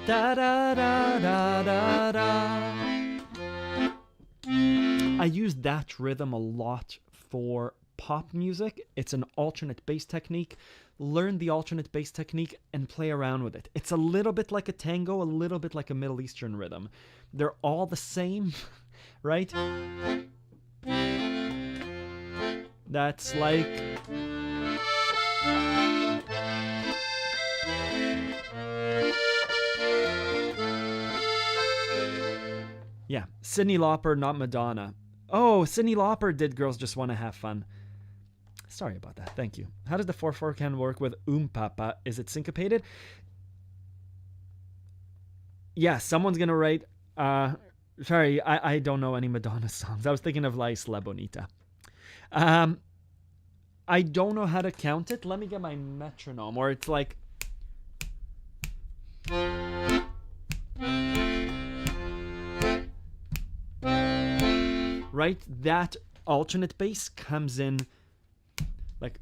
Da da da da da da. I use that rhythm a lot for pop music. It's an alternate bass technique. Learn the alternate bass technique and play around with it. It's a little bit like a tango, a little bit like a Middle Eastern rhythm. They're all the same, right? That's like... Yeah, Cyndi Lauper, not Madonna. Oh, Cyndi Lauper did Girls Just Want to Have Fun. Sorry about that. Thank you. How does the 4/4 can work with Papa? Is it syncopated? Yeah, someone's going to write... sorry, I don't know any Madonna songs. I was thinking of La Isla Bonita. I don't know how to count it. Let me get my metronome. Or it's like... Right? That alternate bass comes in like...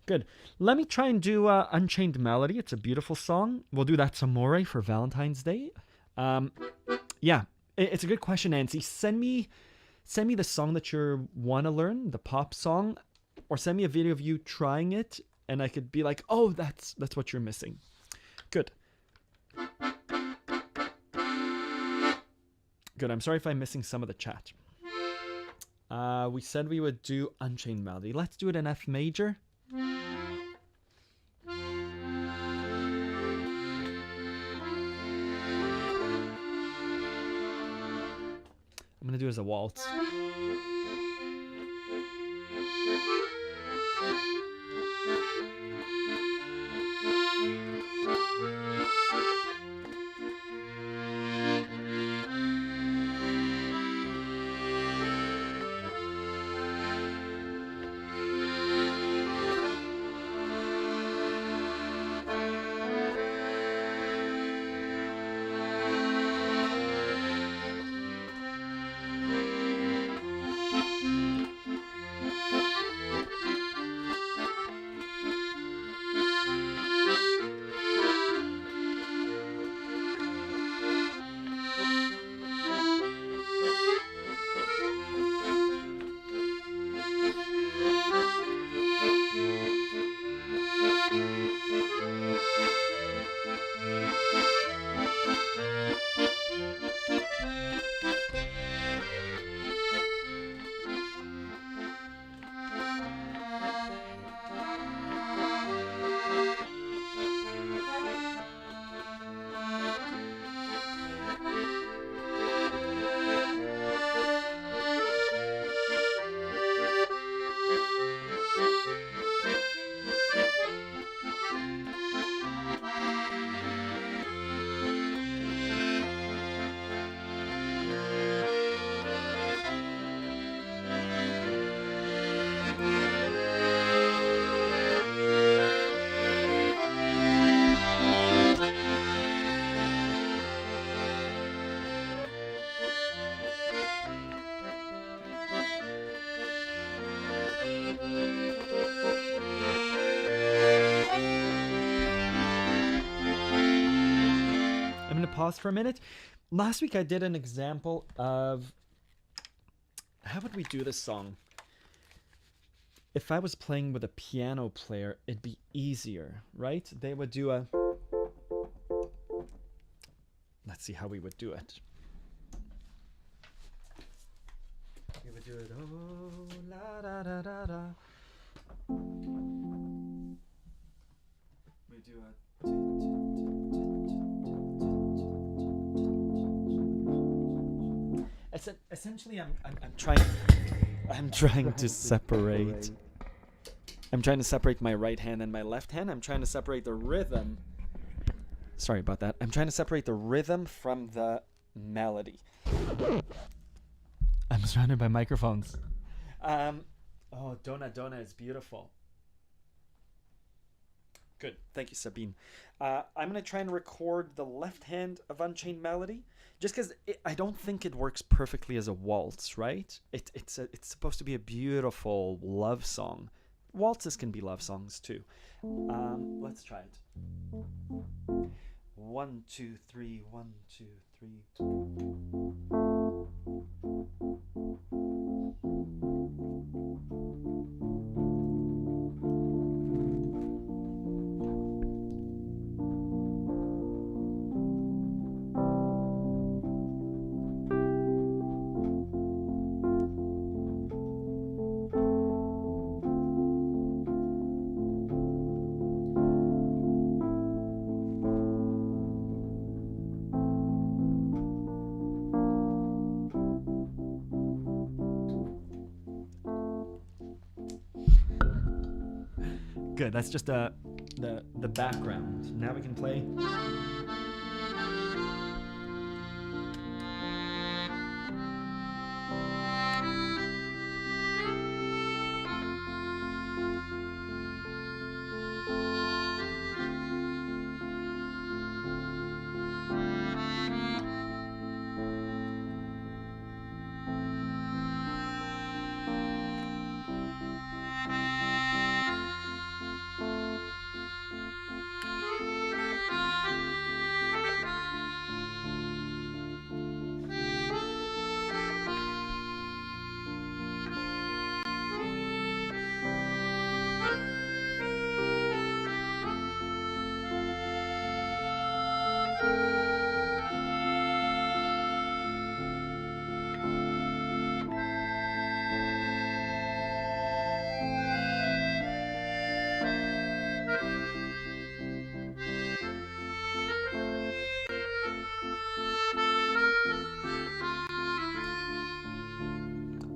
Good. Let me try and do Unchained Melody. It's a beautiful song. We'll do that some more for Valentine's Day. Yeah, it's a good question, Nancy. Send me the song that you want to learn, the pop song, or send me a video of you trying it, and I could be like, oh, that's what you're missing. Good. Good. I'm sorry if I'm missing some of the chat. We said we would do Unchained Melody. Let's do it in F major. I'm going to do it as a waltz. pause for a minute. Last week I did an example of, how would we do this song? If I was playing with a piano player, it'd be easier, right? They would do a... Let's see how we would do it. We would do it, oh, la da da da da. We do a... Essentially, I'm trying to separate. I'm trying to separate my right hand and my left hand. I'm trying to separate the rhythm. Sorry about that. I'm trying to separate the rhythm from the melody. I'm surrounded by microphones. Oh, Dona Dona is beautiful. Good. Thank you, Sabine. I'm going to try and record the left hand of Unchained Melody, just because I don't think it works perfectly as a waltz, right? It's supposed to be a beautiful love song. Waltzes can be love songs too. Let's try it. 1, 2, 3, 1, 2, 3. Good, that's just the background. Now we can play.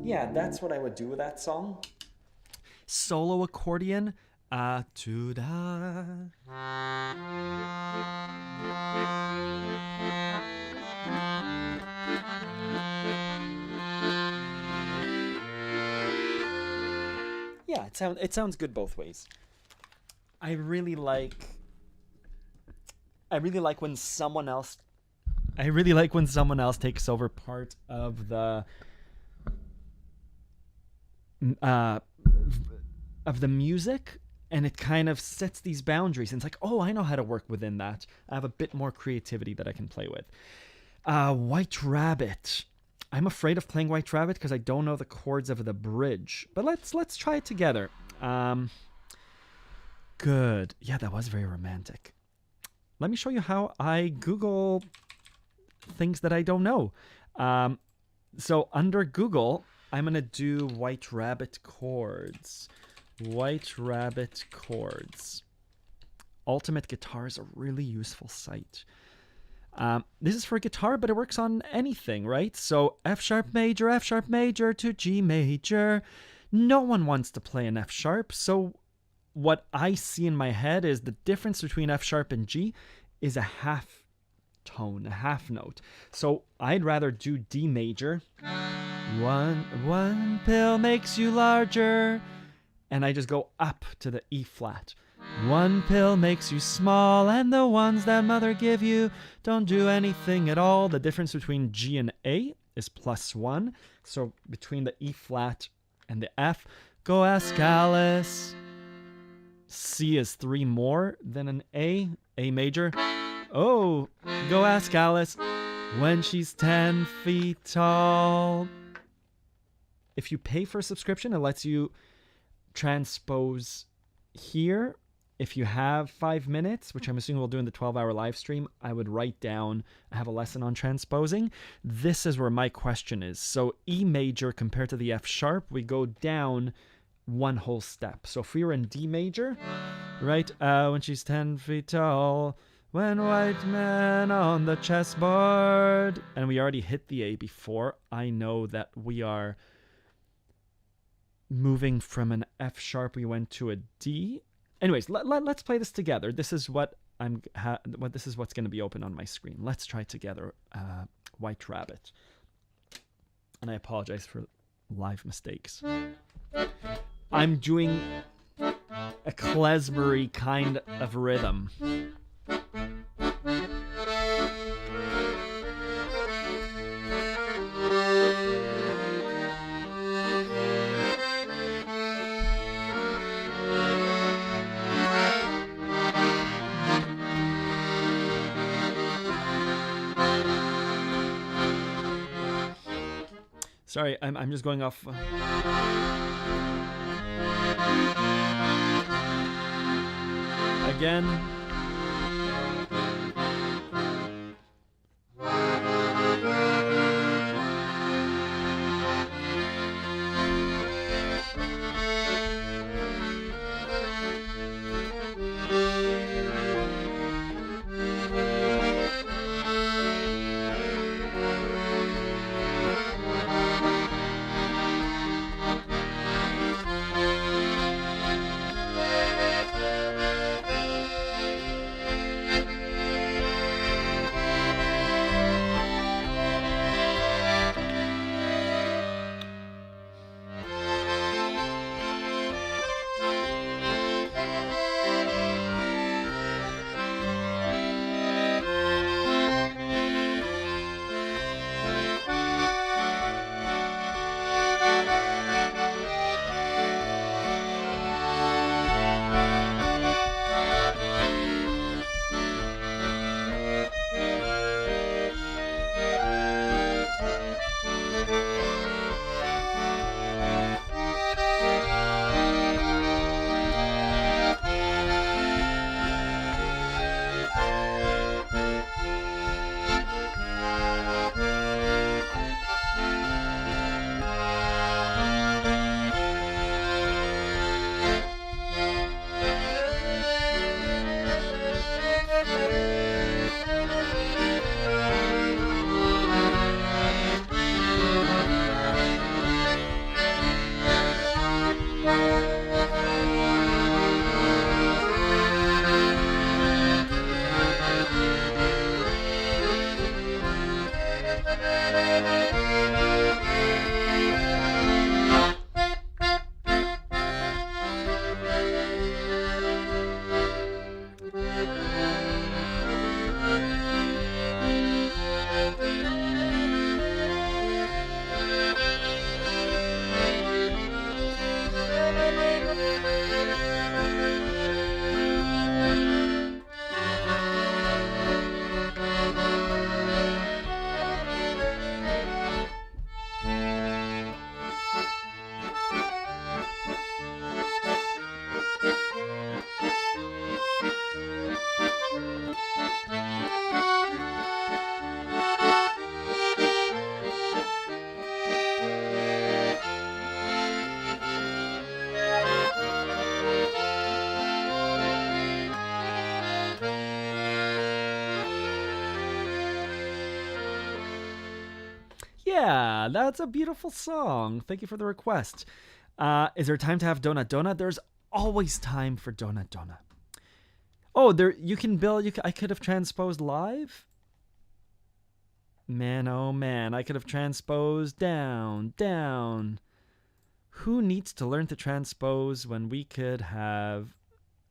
Yeah, that's what I would do with that song. Solo accordion. To da. Yeah, it sounds good both ways. I really like when someone else takes over part of the music, and it kind of sets these boundaries, and it's like, oh, I know how to work within that. I have a bit more creativity that I can play with. White Rabbit. I'm afraid of playing White Rabbit because I don't know the chords of the bridge, but let's try it together. Good. Yeah, that was very romantic. Let me show you how I Google things that I don't know. So under Google, I'm going to do White Rabbit chords. White Rabbit chords. Ultimate Guitar is a really useful site. This is for guitar, but it works on anything, right? So F sharp major to G major. No one wants to play an F sharp, so what I see in my head is the difference between F sharp and G is a half tone, a half note. So I'd rather do D major. One pill makes you larger. And I just go up to the E flat. One pill makes you small, and the ones that mother give you don't do anything at all. The difference between G and A is +1. So between the E flat and the F, go ask Alice. C is 3 more than an A major. Oh, go ask Alice when she's 10 feet tall. If you pay for a subscription, it lets you transpose here. If you have 5 minutes, which I'm assuming we'll do in the 12-hour live stream, I would write down, I have a lesson on transposing. This is where my question is. So E major compared to the F sharp, we go down one whole step. So if we were in D major, right? When she's 10 feet tall, when white men on the chessboard, and we already hit the A before, I know that we are moving from an F sharp, we went to a D. Anyways, let's play this together. This is what this is what's going to be open on my screen. Let's try together. White Rabbit. And I apologize for live mistakes. I'm doing a klezmery kind of rhythm. Sorry, I'm just going off. Again. Yeah, that's a beautiful song. Thank you for the request. Is there time to have Dona Dona? There's always time for Dona Dona. Oh, there you can build. I could have transposed live. Man, oh man, I could have transposed down, down. Who needs to learn to transpose when we could have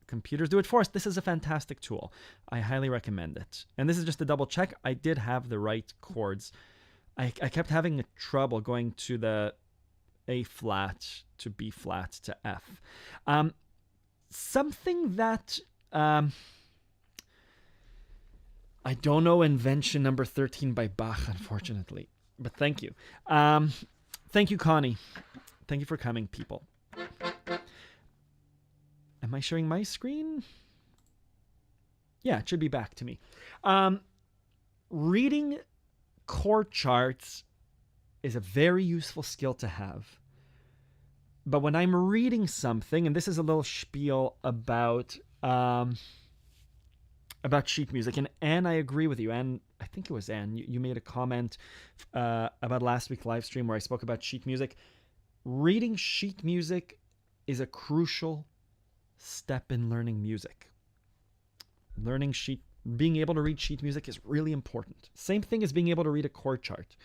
computers do it for us? This is a fantastic tool. I highly recommend it. And this is just a double check. I did have the right chords. I kept having trouble going to the A flat to B flat to F. Something that I don't know Invention number 13 by Bach, unfortunately. But thank you. Thank you, Connie. Thank you for coming, people. Am I sharing my screen? Yeah, it should be back to me. Reading chord charts is a very useful skill to have. But when I'm reading something, and this is a little spiel about sheet music, and Anne, I agree with you. Anne, I think it was Anne, you made a comment about last week's live stream where I spoke about sheet music. Reading sheet music is a crucial step in learning music. Being able to read sheet music is really important. Same thing as being able to read a chord chart.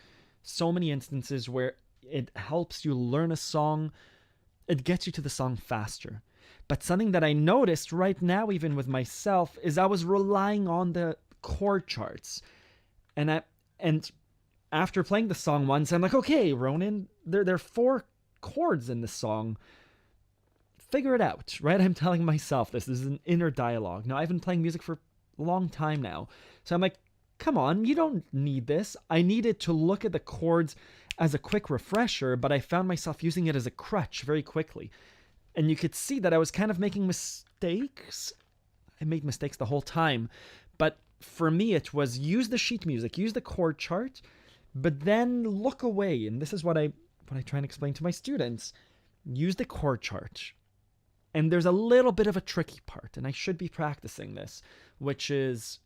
So many instances where it helps you learn a song, it gets you to the song faster. But something that I noticed right now, even with myself, is I was relying on the chord charts. And after playing the song once, I'm like, okay, Ronan, there are 4 chords in this song. Figure it out, right? I'm telling myself this. This is an inner dialogue. Now, I've been playing music for a long time now. So I'm like, come on, you don't need this. I needed to look at the chords as a quick refresher, but I found myself using it as a crutch very quickly. And you could see that I was kind of making mistakes. I made mistakes the whole time. But for me, it was use the sheet music, use the chord chart, but then look away. And this is what I try and explain to my students. Use the chord chart. And there's a little bit of a tricky part, and I should be practicing this, which is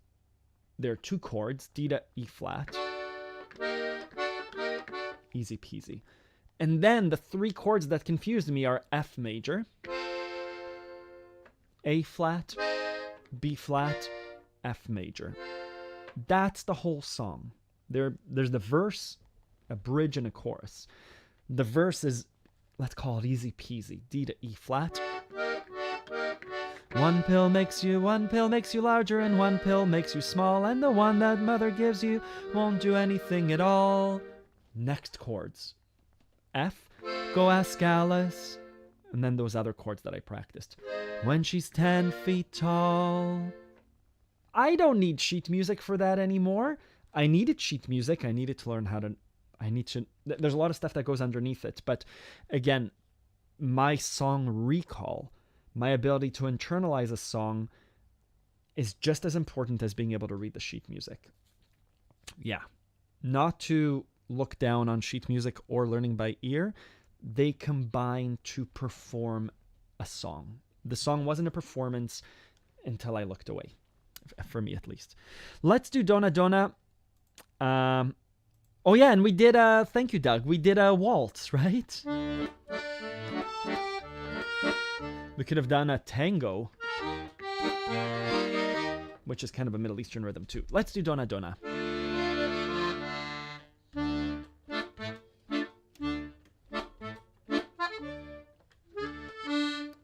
there are 2 chords, D to E flat. Easy peasy. And then the 3 chords that confused me are F major, A flat, B flat, F major. That's the whole song. There's the verse, a bridge, and a chorus. The verse is, let's call it easy peasy, D to E flat. One pill makes you larger, and one pill makes you small, and the one that mother gives you won't do anything at all. Next chords. F, go ask Alice, and then those other chords that I practiced. When she's 10 feet tall. I don't need sheet music for that anymore. I needed sheet music. I needed to learn how to, there's a lot of stuff that goes underneath it. But again, my song recall, my ability to internalize a song is just as important as being able to read the sheet music. Yeah. Not to look down on sheet music or learning by ear. They combine to perform a song. The song wasn't a performance until I looked away, for me at least. Let's do Dona Dona. Oh yeah, and we did thank you, Doug. We did a waltz, right? We could have done a tango, which is kind of a Middle Eastern rhythm too. Let's do Dona Dona.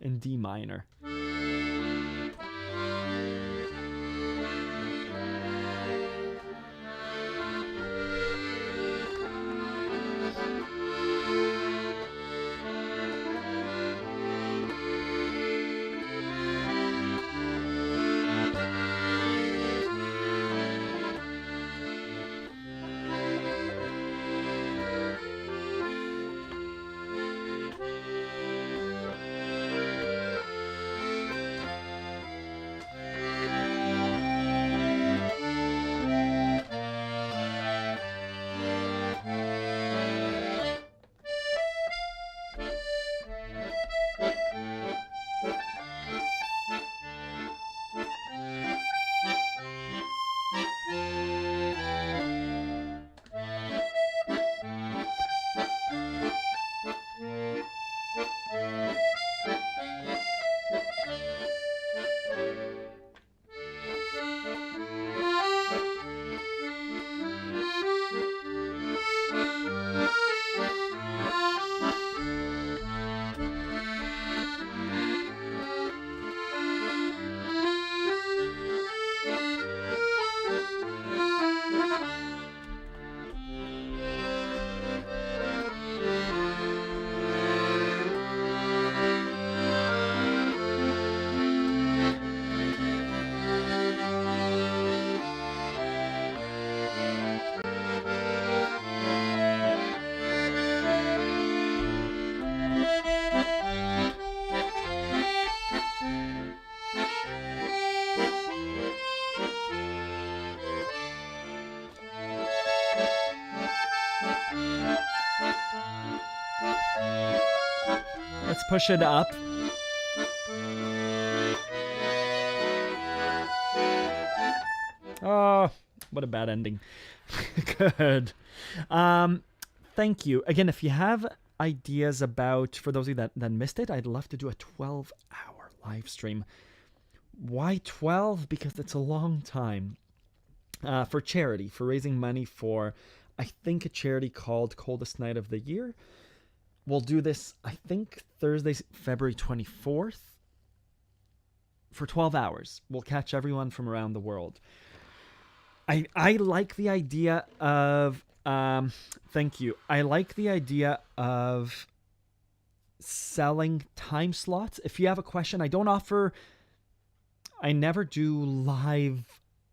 In D minor. push it up. Oh, what a bad ending. Good. Thank you. Again, if you have ideas about, for those of you that missed it, I'd love to do a 12-hour live stream. Why 12? Because it's a long time. For charity, for raising money for, I think, a charity called Coldest Night of the Year. We'll do this, I think, Thursday, February 24th for 12 hours. We'll catch everyone from around the world. I like the idea of, thank you. I like the idea of selling time slots. If you have a question, I never do live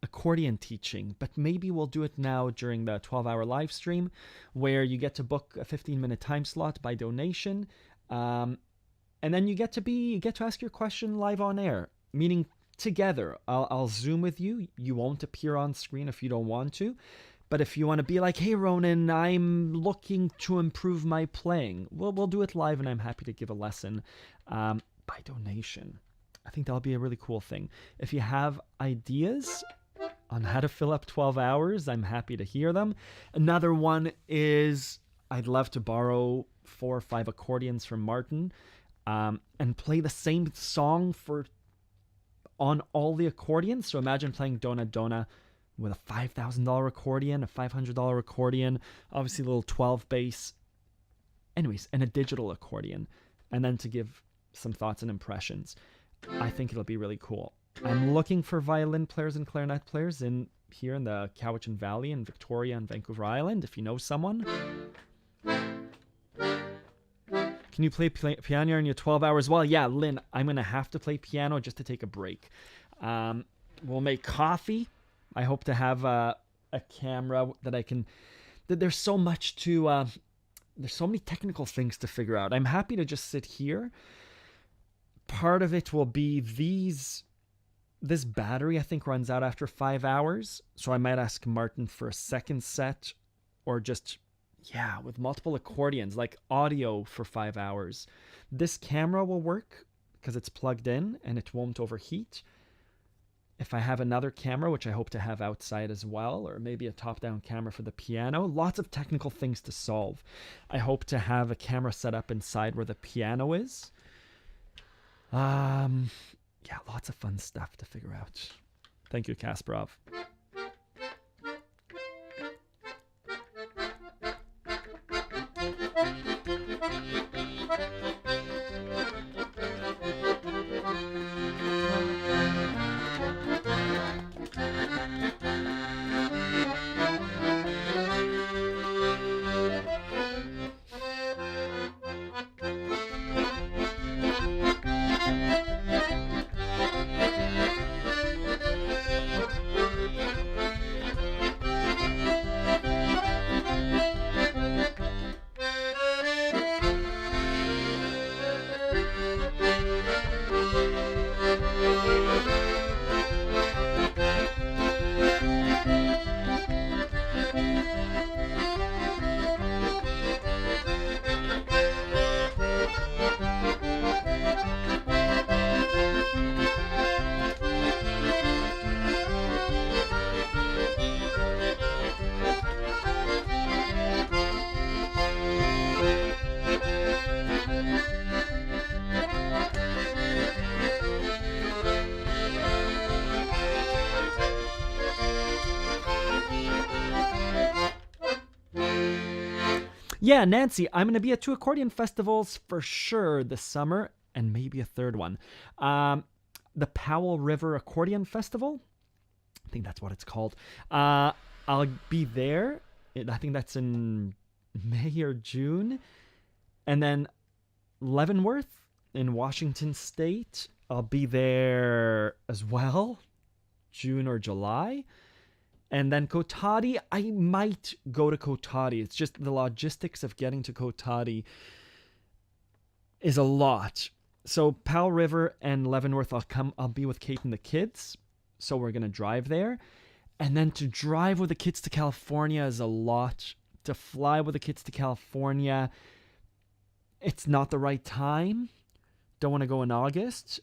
accordion teaching, but maybe we'll do it now during the 12-hour live stream where you get to book a 15-minute time slot by donation, and then you get to ask your question live on air, meaning together. I'll Zoom with you. You won't appear on screen if you don't want to, but if you want to be like, hey Ronan, I'm looking to improve my playing, we'll do it live, and I'm happy to give a lesson by donation. I think that'll be a really cool thing. If you have ideas on how to fill up 12 hours, I'm happy to hear them. Another one is I'd love to borrow 4 or 5 accordions from Martin and play the same song on all the accordions. So imagine playing Dona Dona with a $5,000 accordion, a $500 accordion, obviously a little 12 bass, anyways, and a digital accordion, and then to give some thoughts and impressions. I think it'll be really cool. I'm looking for violin players and clarinet players here in the Cowichan Valley in Victoria and Vancouver Island. If you know someone. Can you play piano in your 12 hours? Well, yeah, Lynn, I'm going to have to play piano just to take a break. We'll make coffee. I hope to have a camera that I can... There's so much to... there's so many technical things to figure out. I'm happy to just sit here. Part of it will be this battery, I think, runs out after 5 hours. So I might ask Martin for a second set, or just, with multiple accordions, like audio for 5 hours. This camera will work because it's plugged in and it won't overheat. If I have another camera, which I hope to have outside as well, or maybe a top-down camera for the piano, lots of technical things to solve. I hope to have a camera set up inside where the piano is. Lots of fun stuff to figure out. Thank you, Kasparov. Yeah, Nancy, I'm going to be at 2 accordion festivals for sure this summer, and maybe a third one. The Powell River Accordion Festival, I think that's what it's called. I'll be there. I think that's in May or June. And then Leavenworth in Washington State, I'll be there as well, June or July. And then Kotati, I might go to Kotati. It's just the logistics of getting to Kotati is a lot. So Powell River and Leavenworth, I'll be with Kate and the kids. So we're going to drive there. And then to drive with the kids to California is a lot. To fly with the kids to California, it's not the right time. don't want to go in August.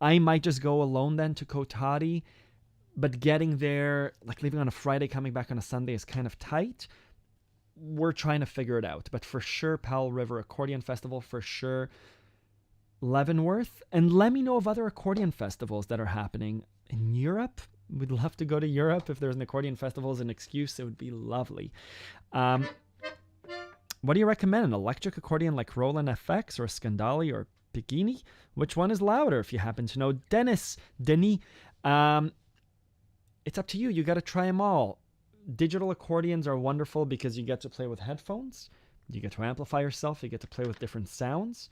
I might just go alone then to Kotati, but getting there, like leaving on a Friday, coming back on a Sunday is kind of tight. We're trying to figure it out. But for sure, Powell River Accordion Festival, for sure, Leavenworth. And let me know of other accordion festivals that are happening in Europe. We'd love to go to Europe. If there's an accordion festival as an excuse, it would be lovely. What do you recommend? An electric accordion like Roland FX or Scandali or Pigini? Which one is louder if you happen to know? Denis, it's up to you. You got to try them all. Digital accordions are wonderful because you get to play with headphones. You get to amplify yourself. You get to play with different sounds.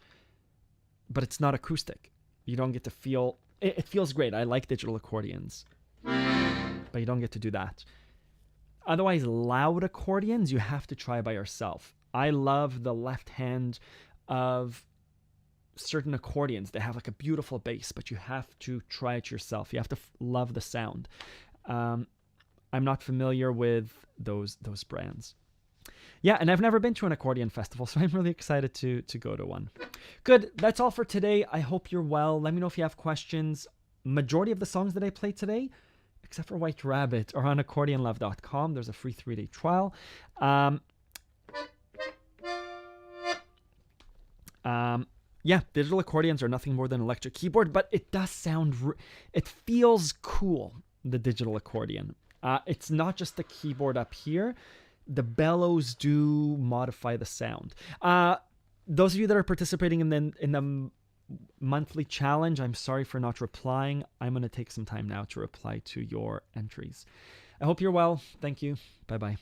But it's not acoustic. You don't get to feel... It feels great. I like digital accordions. But you don't get to do that. Otherwise, loud accordions, you have to try by yourself. I love the left hand of certain accordions. They have like a beautiful bass, but you have to try it yourself. You have to love the sound. I'm not familiar with those brands. Yeah, and I've never been to an accordion festival, so I'm really excited to go to one. Good, that's all for today. I hope you're well. Let me know if you have questions. Majority of the songs that I played today, except for White Rabbit, are on accordionlove.com. There's a free 3-day trial. Yeah, digital accordions are nothing more than electric keyboard, but it does sound... it feels cool, the digital accordion. It's not just the keyboard up here. The bellows do modify the sound. Those of you that are participating in the monthly challenge, I'm sorry for not replying. I'm going to take some time now to reply to your entries. I hope you're well. Thank you. Bye-bye.